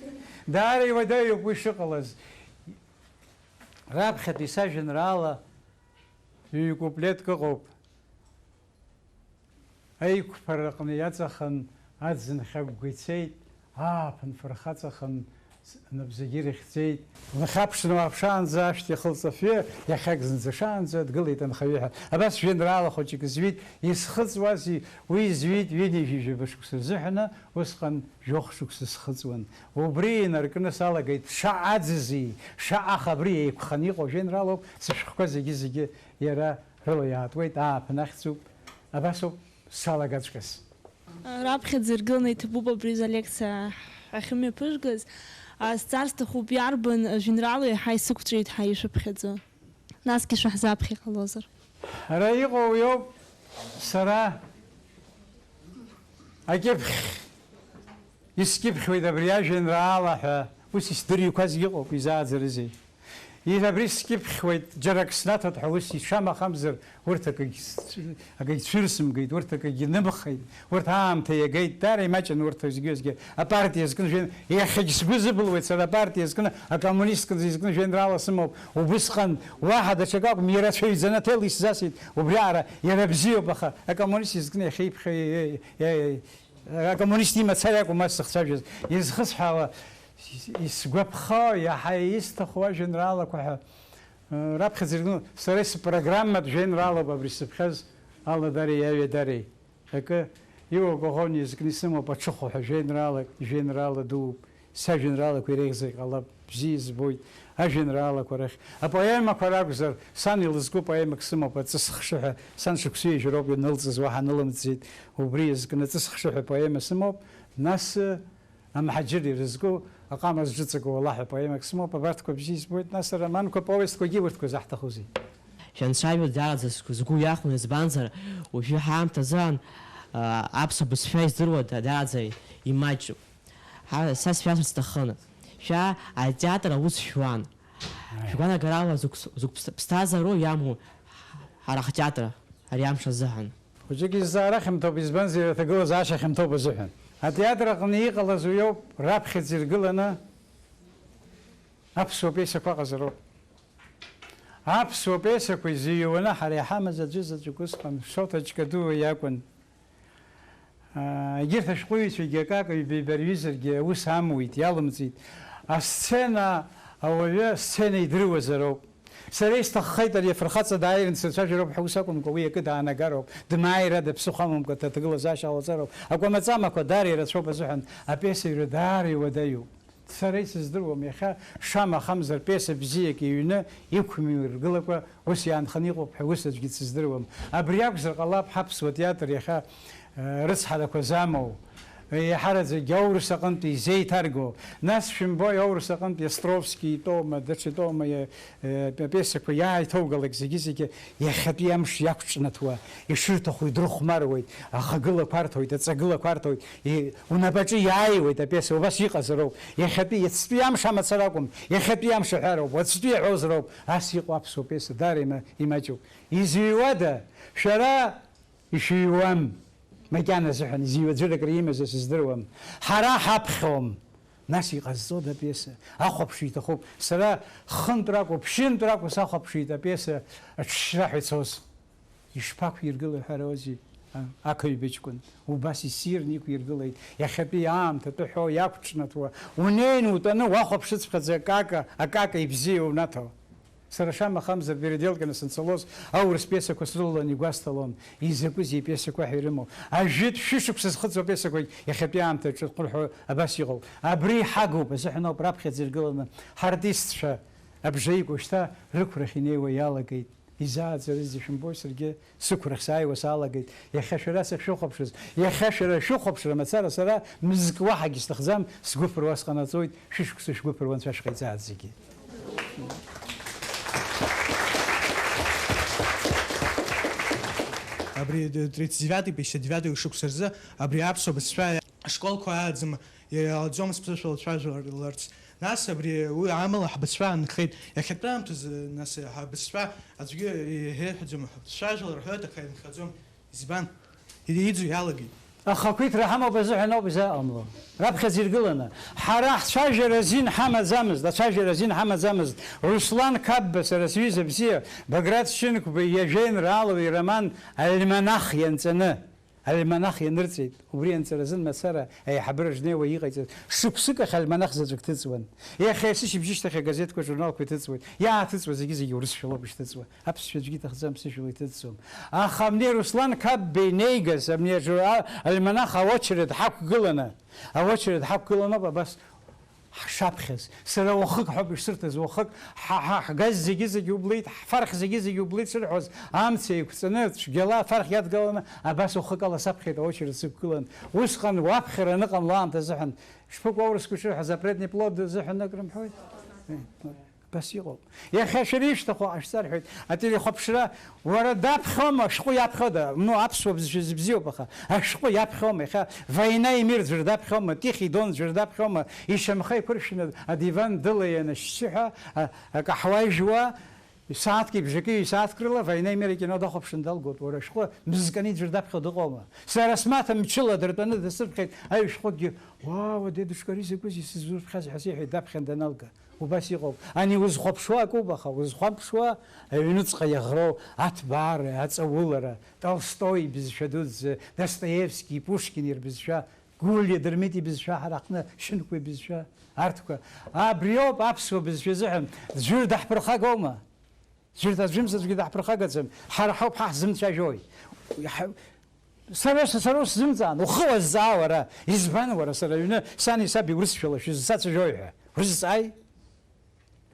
Даара иуадаҩуп уи шыҟалаз. Раԥхьатәи сажәеинраала ҩ-куплетк ыҟоуп. Аиқәԥара аҟны иаҵахан аӡынхьагәгәа ицеит, ааԥын фырхаҵахан набзагьы рыхьӡеит, лнахьаԥшны уааԥшаанӡа ашәҭ иахылҵафҩы, иахьак зынӡа шаанӡа дгылеит анхаҩы ҳәа. Абас жәеинраала хәыҷык зҩит, изхыҵуази уи зҩит ҩынҩажәижәаба шықәса рзыҳәаны, усҟан жәохә шықәса схыҵуан. Убри инаркны салагеит шаҟа аӡызи, шаҟа хабри еиқәханы иҟоу жәеинраалоуп, сышәҟәқәа зегьы иара рыла иаатуеит, ааԥын ахьӡуп, абасоуп салагаҵәҟьас. Раԥхьаӡа иргыланы иҭабуп абри алекциа ахьымҩаԥыжгаз, сцарсҭахуп иарбан жәеинраала иаҳа исықәҵәеит ҳәа ишәыԥхьаӡо. Насгьы шәаҳзаԥхьа иҟалозар. Ара иҟоу иоуп сара акьыԥхь искьыԥхьуеит абри ажәеинраала ҳәа, ус исдырҩқәаз иҟоуп, изааӡарызеи. Абри скьыԥхьуеит, џьара ак снаҭоит ҳәа ус ишамахамзар, урҭ акагь цәырсымгеит, урҭ акагь нымхеит, урҭ аамҭа иагеит, дара имаҷын урҭ зегьы апартиа зкны, иахьагь сгәы зыбылуеит сара апартиа зкны, акоммунисткы зкны жәеинраала сымоуп, убысҟан уаҳа даҽак акәым, ирацәаҩӡаны аҭел исзасит, убри аара иара бзиоуп, аха акоммунист изкны иахьеиԥхьо акоммунист имацара акәым ас сыхцәажәаз, изхысҳәаауа исгәаԥхо, иаҳа исҭаху ажәеинраалақәа ҳәа раԥхьаӡа иргыло, сара спрограмматә жәеинраалоуп абри сыԥхьаз аладареи аҩадареи. Акы иуакәаӷоуни зкны исымоуп аҽыхәа ҳәа жәеинраала дууп, сажәеинраалақәа иреиӷьзар ҟалап, бзиа избоит, ажәеинраалақәа рахь. Апоемақәа ракәзар, сан илызку поемак сымоуп, аҵыс хшы ҳәа, сан шықәса ҩажәароуп ианылҵыз, уаҳа нылымҵӡеит, убри изкны аҵыс хшы ҳәа поема сымоуп, нас амҳаџьыр ирызку аҟама зҿыҵакуа алаҳәа поемак сымоуп, абарҭқәа бзиа избоит, нас ароманқәа, повестқәагьы урҭқәа заҳҭахузеи. Шәанцәажәо дараӡа згәы иахәон, избанзар уажәы ҳаамҭазаан аԥсуа бызшәа издыруада дараӡа имаҷуп. Са сшәасырц сҭахын. Шәа атеатр аус шәуан. Шәгәаанагарала зыгә ԥсҭазаароу иамоу ҳара ҳтеатр ари амш азыҳәан. Хәыҷык изҵаара хьамҭоуп, избанзар аҭагылазаашьа хьамҭоуп азыҳәан. Атеатр аҟны иҟалаз уиоуп, раԥхьаӡа иргыланы аԥсуа пиесақәа ыҟазароуп. Аԥсуа пиесақәа изыҩуаны ҳара иҳамаз аӡәызаҵәык усҟан Шоҭа Ҷкадуа иакәын. Егьырҭ ашәҟәыҩҩцәагьы акакаҩ рҩызаргьы аус амуит, иалымҵит. Асцена ауаҩы сцена идыруазароуп. Сара исҭаххеит ари афырхаҵа дааиран дсырцәажәароуп ҳәа ус акәымкәа, уи акы даанагароуп, дмааирада ԥсыхәа амамкәа аҭагылазаашьа ҟалҵароуп. Акәамаҵамақәа даара ирацәоуп азыҳәан апиеса иҩра даара иуадаҩуп. Сара исыздыруам, иахьа шамахамзар пиеса бзиак иҩны иқәмиргылакәа ус иаанханы иҟоуп ҳәа ус аӡәгьы дсыздыруам. Абри акәзар ҟалап ҳаԥсуа театр иахьа рыцҳарақәа замоу. Иаҳараӡагьы аурыс аҟынтәи изеиҭарго. Нас шәымбои аурыс аҟынтәи Островски итәоума, даҽа итәоума апиесақәа иааиҭоугалак зегьы иахьатәи амш иақәҿнаҭуа, ишырҭаху идрыхәмаруеит, ахагылақәа арҭоит, аҵагылақәа арҭоит, унапаҿы иааиуеит апиеса, убас иҟазароуп. Иахьатәи, иацтәи амш амацара акәым, иахьатәи амш аҳәароуп, уаҵәтәи аҳәозароуп, ас иҟоу аԥсуа пиеса даара имаҷуп. Изыҩуада, шәара ишәыҩуам. Макьана зыҳәан изиҩаӡәырак римаз сыздыруам. Ҳара ҳаԥхьом. Нас иҟазҵода апиеса. Ахәаԥшҩы иҭахуп. Сара хынтә ракәу, ԥшьынтә ракәу сахәаԥшуеит апиеса аҽшьра ҳәа ицоз. Ишԥақәиргылои ҳәароузеи ақаҩ быҷкәын. Убас иссирны иқәиргылеит. Иахьатәи аамҭа аҭыҳәо иақәҿнаҭуа. Унеины утәаны уахәаԥшыҵәҟьаӡа акака ибзиа унаҭо. Сара шамахамзар переделканы санцалоз аурыс пиесақәа срылаланы игәасҭалон, изакәызеи ипиесақәа ҳәа ирымоу. Ажәытә шәышықәса зхыҵуа апиесақәагь иахьатәи аамҭаҿы ҟәырҳәо абас иҟоуп. Абри ҳагуп, азыҳәан ауп раԥхьаӡа иргыланы ҳартистцәа абжаикәа шьҭа рықәрахь инеиуа иалагеит. Изааӡарызеи шәымбои, саргьы сықәрахь сааиуа салагеит. Иахьа шәара сахьшәыхәаԥшыз, иахьа шәара шәыхәаԥшра мацара сара мызк уаҳагьы сҭахӡам, сгәыԥыруа сҟанаҵоит, шәышықәса шәгәыԥыруа анцәа шәҟаиҵааит зегьы. Абри 39-59 шықәса рзы абри аԥсуа бызшәа ашколқәа ааӡам иалаӡом сԥсышәала цәажәаларц. Нас абри уи амала ҳбызшәа анхеит. Иахьатәи аамҭазы нас ҳабызшәа аӡәгьы иҳәаӡом, цәажәалар рҳәоит, аха инхаӡом. Избан? Иӡу иалагеит. Ахақәиҭра ҳамоуп азыҳәан ауп изааҟамло. Раԥхьаӡа иргыланы. Ҳара ҳцәажәара азин ҳамаӡамызт, ацәажәара азин ҳамаӡамызт. Руслан Қапба, сара сҩыза бзиа, Баграт Шьынқәба, иажәеинраалоу ироман Альманах ианҵаны. المناخ ينرتيد وبرين ترزن مسارة أي حبر جنيه ويقيت شبسك خل المناخ زوج تتسون يا أخي سيش بيجيش تخي جازيت كجورنال كتتسون يا تتسون زي يورس شلو بيش تتسون أبس شو جيت أخزام سيش ويتتسون أخمني روسلان كاب بينيجس أبني جرا المناخ أوتشرد حق قلنا أوتشرد حق قلنا بس شابخز سر وخك حب صرت زوخك غاز زي يوبليت فرخ زي يوبليت سرحوز امسي كسنت جلا فرخ يد قلنا بس وخك الله سبخيت اوشر سكلن وسخن وابخر نقم لام تزحن شبك ورس كشر حزبرتني بلود زحن نقرم حوي بس يقول يا اخي شريش تخو اشتر حيت اتي خبشرا ورا دابخم شقو يابخدا منو ابسو بزيو بخا شقو يابخم خا فاينا يمير زردابخم تيخي دون زردابخم يشم خي كرشن ديفان دلي انا الشحه كحوايجوا ساعات كي بجكي ساعات كرلا فاينا يمير كي نو خبشن دال قوت ورا شقو مزكني زردابخ دقوما سرسمات متشلا درتنا دسر خيت اي شقو واو دي دشكري سكوزي سزور خاز حسي دابخن دنالك وبس يقول أنا وزخب شوا كوبخا وزخب شوا ينطق يغرو أتبار أتصولره تولستوي بزشدوز داستويفسكي بوشكين يربزشا قول يدرميتي بزشا حرقنا شنكوي بزشا أرتكوا بريوب أبسو بزشا زحم جور دحبرخا قوما جور تجمس جور دحبرخا قزم حرحوب حح زمت شاجوي سروس زمتان وخو الزاورة يزبان ورا سراينا ساني سابي ورس شلا شو زات جويها ورس أي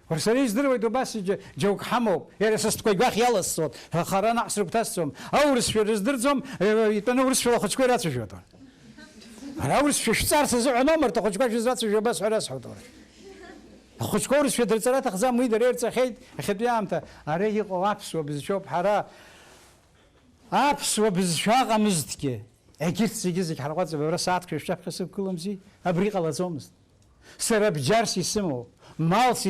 ورساليز دروي دوباس جوك حمو يرسست كوي باخ يلا الصوت خرانا عصر بتاسهم اورس في رزدرزهم يتنورس في اخذ كوي راسو جوتون اورس في شصار سزع نمر تاخذ كوي راسو جو بس راس حضور اخذ كورس في درسات اخزام ويدر يرت خيد اخذ يامتا اري قوابس وبزشوب حرا ابس وبزشاغ مزدكي اكيد سيجيزك حرقات بس ساعات كشف حسب كلهم زي ابريق على زومس سرب جارسي سمو مالس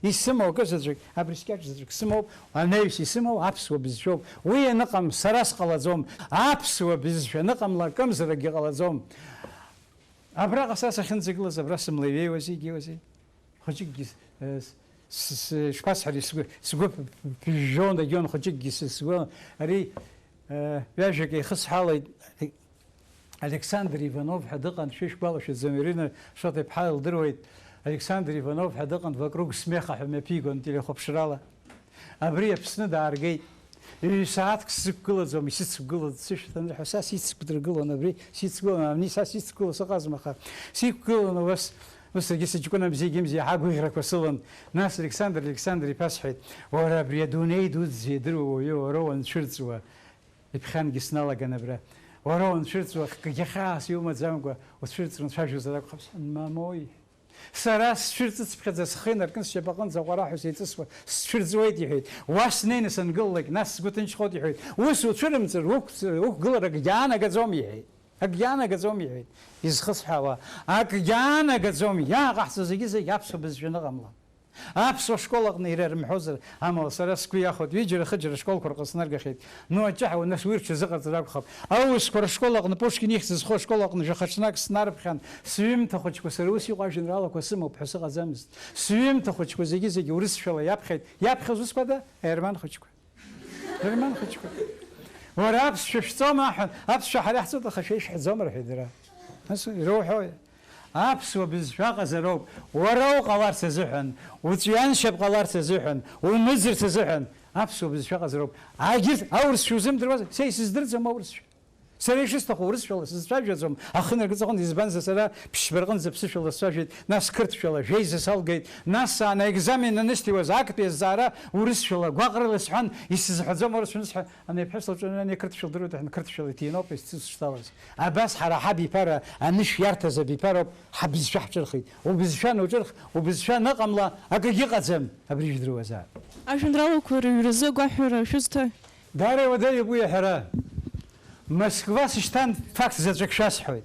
يسمو كذا أبريسكاش زوج سمو ونايش يسمو أبسو بزشوب ويا نقم سراس قلزوم أبسو بزش نقم لا كم زرق قلزوم أبرق أساس خنز قلز أبرسم لي وزي خجيك شباس حري سقوب جون دجون خجيك سقوب هري بيجي يخص حالي ألكسندر إيفانوف حدقن شيش بالش الزميرين شاطئ بحال درويت ألكسندر إيفانوف حدقن فكروك سميخة حمي بيجون تلي خب شراله أبريا بسند أرجع ساعات كسبكلة زوم يسبكلة تسيش تندر حساس يسبكلة أنا بري يسبكلة أنا مني ساس يسبكلة سقاز مخا يسبكلة أنا بس جيس جكونا مزي حاجة غيرك وصلن ناس ألكسندر يباسحت ورا بريا دوني دود زي درو ويو روان شرتوا يبخان جسنا لقنا برا ورون شرتوا كجخاس يوم تزامقوا وشرتوا نشاجوا زلاك خمس ما موي سراس شرتت بخذ سخينر كنت شبقان زوراح وسيتسوا شرت ويدي حيد واسنين سنقول لك ناس قلت انش خودي حيد وسو تشرمتر وك قلرك جانا قزومي حيد أجانا قزومي حيد يزخص حوا أجانا قزومي يا قحص زي يابسو بزجنا غملا أبسو شكولك نيرر محوزر أما سراس كوي ياخد ويجري خجر شكول كرقص نرجع خيد نوع جحو الناس ويرش زغر تراك خب أو سكر شكولك نبوشكين يخزز خو شكولك نجخشناك سنار بخان سويم تاخد كو سروسي قا جنرال كو سمو بحس غزامز سويم تاخد كو زي ورس شلا يابخيد يابخزوس كذا هرمان خدكو ورابس شفتو ما أبس شحال يحصل خشيش حزمر حيدرا بس يروحوا أبس وبزفاق زروب وراو قلار تزحن وتيان شب قلار تزحن ومزر تزحن أبس وبزفاق زروب عاجز أورس شو زم دروز سيس درزم أورس سريش استخورس شو سستاجزم أخنا قصقن يزبان زسلا بشبرقن زبس شو سستاجد ناس كرت شو جيز سالجيت ناس أنا إكزامين نستي وزاك بيزارة ورس شو قاقر لسحن يسزحزم ورس نسح أنا بحصل أنا كرت شو درود إحنا كرت شو تينو بيستشتغلز أباس حرا حبي برا أنش يرتز بيبرا حبز شحت الخيط وبزشان وجرخ وبزشان نقملا أكيد قزم أبريج دروزا عشان رالو كور يرزق وحرة شو سته داري وداي أبوي حرا مسكوا سشتان فاكت زجك شاس حويد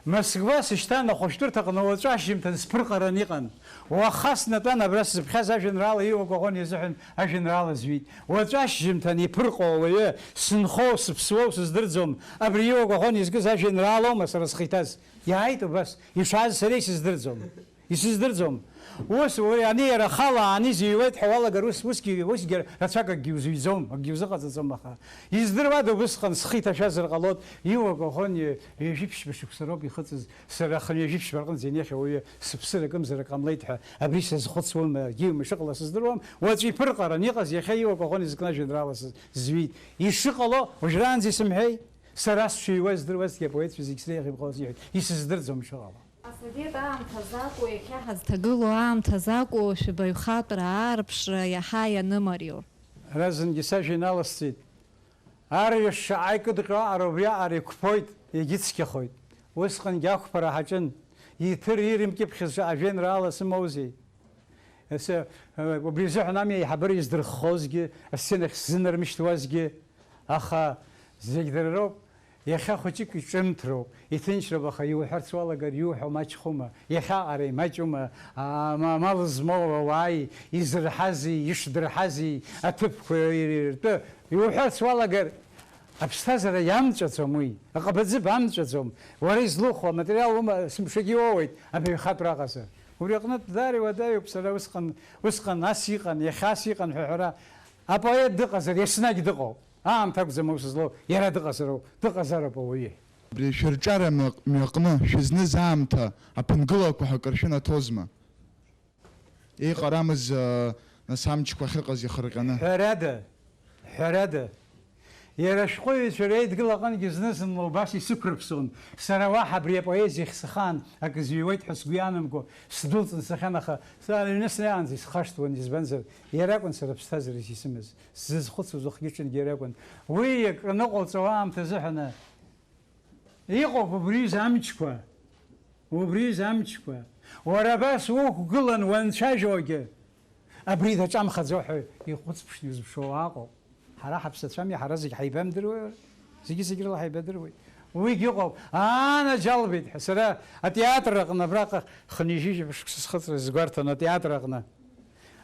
مسكوا سشتان خوشتور تقنوات عشيم تنسبر قرنيقا وخاصنا تنا برس بخاز جنرال يو وقون يزحن جنرال زويد وتعشيم تاني برقو ويا سنخوس بسوس زدرزم ابريو وقون يزجز جنرال ومسرس خيتاز يا هيتو بس يشاز سريس زدرزم исыздырӡом. Ус ани иара ахала ани зиуеит ҳәа уалагар усгьы рацәак акгьы узыҩӡом, акгьы узыҟаҵаӡом аха. Издыруада убысҟан схы иҭашәазар ҟалоит, иуак ахон ҩажәиԥшьба шықәса роуп ихыҵыз, сара ҩажәиԥшьба рҟынӡа ианихьа уаҩы сыԥсыр акымзар ҟамлеит ҳәа абри сазхәыцуама, егьиума ишыҟала сыздыруам, уаҵәы иԥырҟаран иҟаз иахьа иуак ахон изкны ажәеинраала зҩит. Ишыҟало уажәраанӡа исымҳәеи, сара сшыҩуа здыруазҭгьы апоетцәа зегь среиӷьыԥҟалаз иҳәеит, исыздырӡом ишыҟало. Асовет аамҭазакәу иахьа ҳазҭагылоу аамҭазакәу шәыбаҩхатәра аарԥшра иаҳа ианымариоу. Разынгьы сажәа иналасҵеит. Арҩаш шаҟа икыдҟьо аҟара убри аҟара иқәԥоит, егьыцқьахоит. Усҟангьы ақәԥара ҳаҿын. Иҭыр ирымкьыԥхьыз ажәеинраала сымоузеи. Убри азыҳәан ами аиҳабыра издырххозгьы, асценахь сзынармышьҭуазгьы, аха зегь дара роуп. Иахьа хәыҷык иҿымҭроуп, иҭынчроуп, аха иуҳәарц уалагар иуҳәо маҷхума, иахьа аҟара имаҷума, амал змоу ауааи, изырҳази, ишдырҳази, аҭыԥқәа иртәы, иуҳәарц уалагар, аԥсҭазаара иамҵәаӡом уи, аҟабаӡыба амҵәаӡом, уара излухуа аматериал сымшагьы иоуеит абаҩхатәра аҟазар. Убри аҟнытә даари уадаҩуп сара усҟан ас иҟан, иахьа ас иҟан ҳәа ҳәара, апоет дыҟазар, еснагь дыҟоуп. Аамҭа акәӡам аус злоу, иара дыҟазароуп, дыҟазароуп ауаҩы. Абри шәырҿиара мҩаҟны шәызныз аамҭа аԥынгылақәа ҳәа акыр шәынаҭозма? Иҟарамыз нас амчқәа ахьыҟаз ихырҟьаны. Ҳәарада. Иара ашәҟәыҩҩцәа реидгыла аҟынгьы зны-зынла убас исықәрыԥсон. Сара уаҳа абри апоезиахь сыхан, ак зҩуеит ҳәа сгәы ианамго, сдәылҵын сахьан, аха аҩны снеиаанӡа исхашҭуан, избанзар, иара акәын сара аԥсҭазаарас исымаз. Сзызхәыцуаз уахгьы ҽынгьы иара акәын. Уи ак аныҟалҵауа аамҭа азыҳәаны иҟоуп убри амчқәа. Уара абас уқәгылан уанцәажәогьы, абри даҿамхаӡо ҳәа ихәыцԥшны иузԥшуа аҟоуп. Ҳара ҳаԥсацәами, ҳара зегь ҳаибамдыруеи, зегь рыла ҳаибадыруеит. Уигь ыҟоуп, анаџьалбеит ҳәа. Сара атеатр аҟны абраҟа хынҩажәижәаба шықәса схыҵра сгәарҭон атеатр аҟны.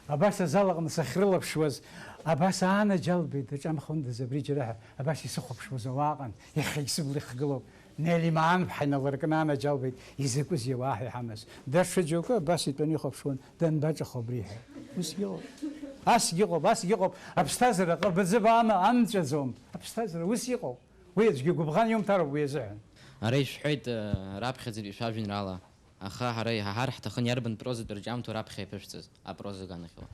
Абас азал аҟны сахьрылаԥшуаз, абас анаџьалбеит, даҿамхондаз абри џьара ҳәа, абас исыхәаԥшуаз ауааҟан, иахьагь сыбла ихгылоуп. Нели Маанԥҳа иналыркны анаџьалбеит, изакәызеи ауаа ҳәа иҳамаз. Даҽа џьоукы абас итәаны ихәаԥшуан, данбаҿахо абри ҳәа. Усгьы ыҟоуп. Асгьы ыҟоуп, аԥсҭазаара ҟабаӡыба амҵәаӡом. Аԥсҭазаара ус иҟоуп. Уи аӡәгьы гәыбӷан иумҭароуп уи азыҳәан. Ара ишәҳәеит раԥхьаӡатәи шәажәеинраала, аха ҳара иҳаҳар ҳҭахын иарбан прозатә рҿиамҭоу раԥхьа иаԥышәҵаз апроза аганахьала.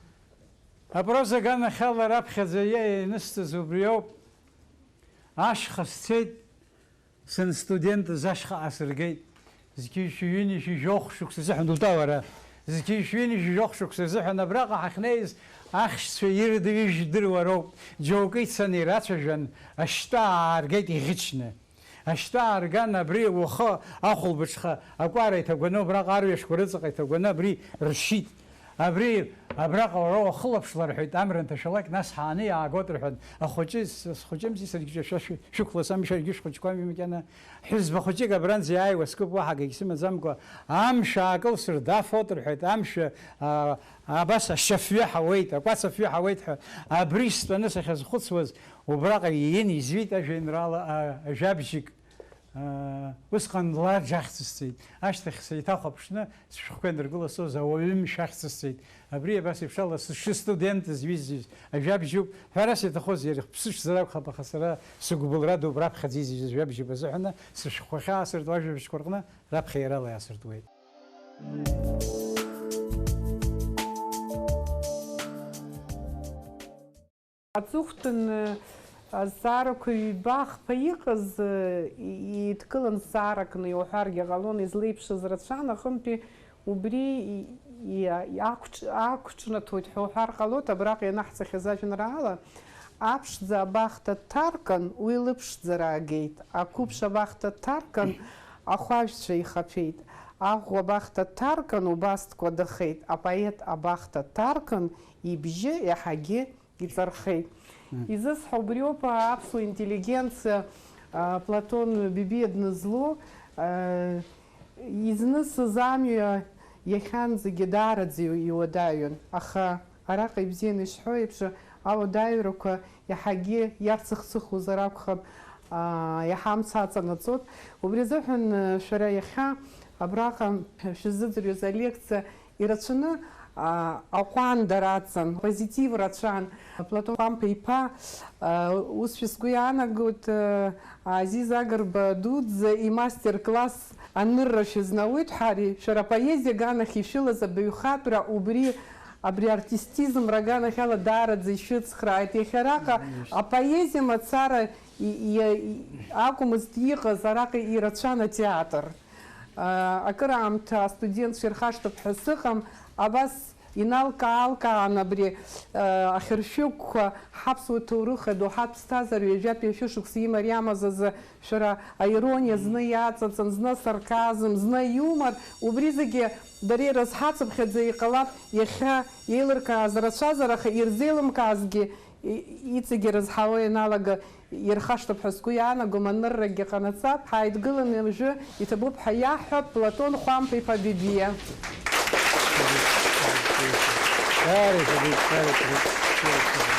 Апроза аганахьала раԥхьаӡа ианысҵаз убриоуп. Ашьха сцеит, санстудентыз ашьхаҟа сыргеит. Зқьи-шәҩыни шәыжьох шықәса азыҳәан дутауара. Зқьи-шәҩыни шәыжьох шықәса азыҳәан абраҟа ҳахьнеиз ахьшьцәа ирыдыҩыжьдыруа роуп. Џьоукы ицаны ирацәажәан, ашьтәа ааргеит иӷьычны. Ашьтәа аарган абри ухы ахәылбыҽха акәара иҭагәаны абраҟа арҩашқәа рыҵаҟа иҭагәаны абри ршьит. Абри абраҟа уара уахылаԥшла рҳәеит, амра нҭашәалак, нас ҳааны иаагот рҳәан, схәыҷымзи саргьы шәықәласами, шәаргьы шәхәыҷқәами макьана. Ҳәызба хәыҷык абранӡа иааиуа скып уаҳа акагьы сымаӡамкәа, амш аакылсыр дафот рҳәеит, амш абас ашьафҩы ҳауеит, акәац афҩы ҳауеит ҳәа, абри стәаны сахьазхәыцуаз, убраҟа иин изҩит ажәеинраала ажәабжьык. Усҟан ларџь ахьӡысҵеит. Ашьҭахь сеиҭахәаԥшны сшәҟәқәа ианыргыласоз ауаҩымшә ахьӡысҵеит. Абри абас еиԥшала сшыстудентыз ҩызыз ажәабжьуп. Ҳәарас иаҭахоз иара ԥсыҽзар акәхап, аха сара сыгәбылра дуп раԥхьаӡа изыз ажәабжьуп азыҳәаны сышәҟәқәа ахьаасыртуа ажәабжьқәа рҟны раԥхьа иарала иаасыртуеит. Аҵыхәтәан азҵаарақәа ҩба-хԥа иҟаз идкылан зҵааракны иуҳәаргьы ҟалон, излеиԥшыз рацәан, аҟынтәи убри ақәҿнаҭуеит ҳәа уҳәар ҟалоит. Абраҟа ианаҳҵахьаз ажәеинраала аԥшӡа абахҭа ҭаркын, уи лыԥшӡара аагеит. Ақәыԥш абахҭа ҭаркын, ахәажәцәа ихаԥеит. Аӷә абахҭа ҭаркын, убасҭқәа дахеит. Апоет абахҭа ҭаркын, ибжьы иаҳагьы иҵархеит. Изысҳәо убриоуп аԥсуа интеллигенциа Платон Бебиа днызло, изнысыз амҩа иахьанӡагьы даараӡа иуадаҩын. Аха араҟа ибзианы ишҳәо еиԥш, ауадаҩрақәа иаҳагьы иарцыхцыхуазар акәхап, иаҳа амца аҵанаҵот. Убри азыҳәан шәара иахьа Абраҟа шәызыӡырҩыз алекциа ирацәаны аҟәанда рацын, позитив рацәан. Платон Ҟәамԥа-иԥа ус сгәы иаанагоит Азиз Агрба дуӡӡа имастер-класс анырра шәызнауеит ҳәа ари шәара апоезиа аганахь ишәылаз абаҩхатәра абри артистизмра аганахь ала даараӡа ишәыцхрааит. Иахьараҟа апоезиа мацара акәмызт иҟаз, араҟа ирацәан атеатр. Акыраамҭа астудентцәа ирхашҭып ҳәа сыҟам, абас иналкаа-алкаан абри ахьыршәыгқәа ҳаԥсуа ҭоурых адоуҳатә ԥсҭазаара ҩажәатәи шәышықәса имариамыз азы шәара аирониа зны иаҵаҵан, зны сарказм, зны иумор, убри зегьы дара ирызҳацыԥхьаӡа иҟалап иахьа еилыркааз рацәазар, аха ирзеилымкаазгьы иҵегьы ирызҳауа ианалага ирхашҭып ҳәа сгәы иаанагом, аныррагьы ҟанаҵап. Ҳааидгыланы уажәы иҭабуп ҳәа иаҳҳәап Платон Ҟәамԥа-иԥа Бебиа. Very good.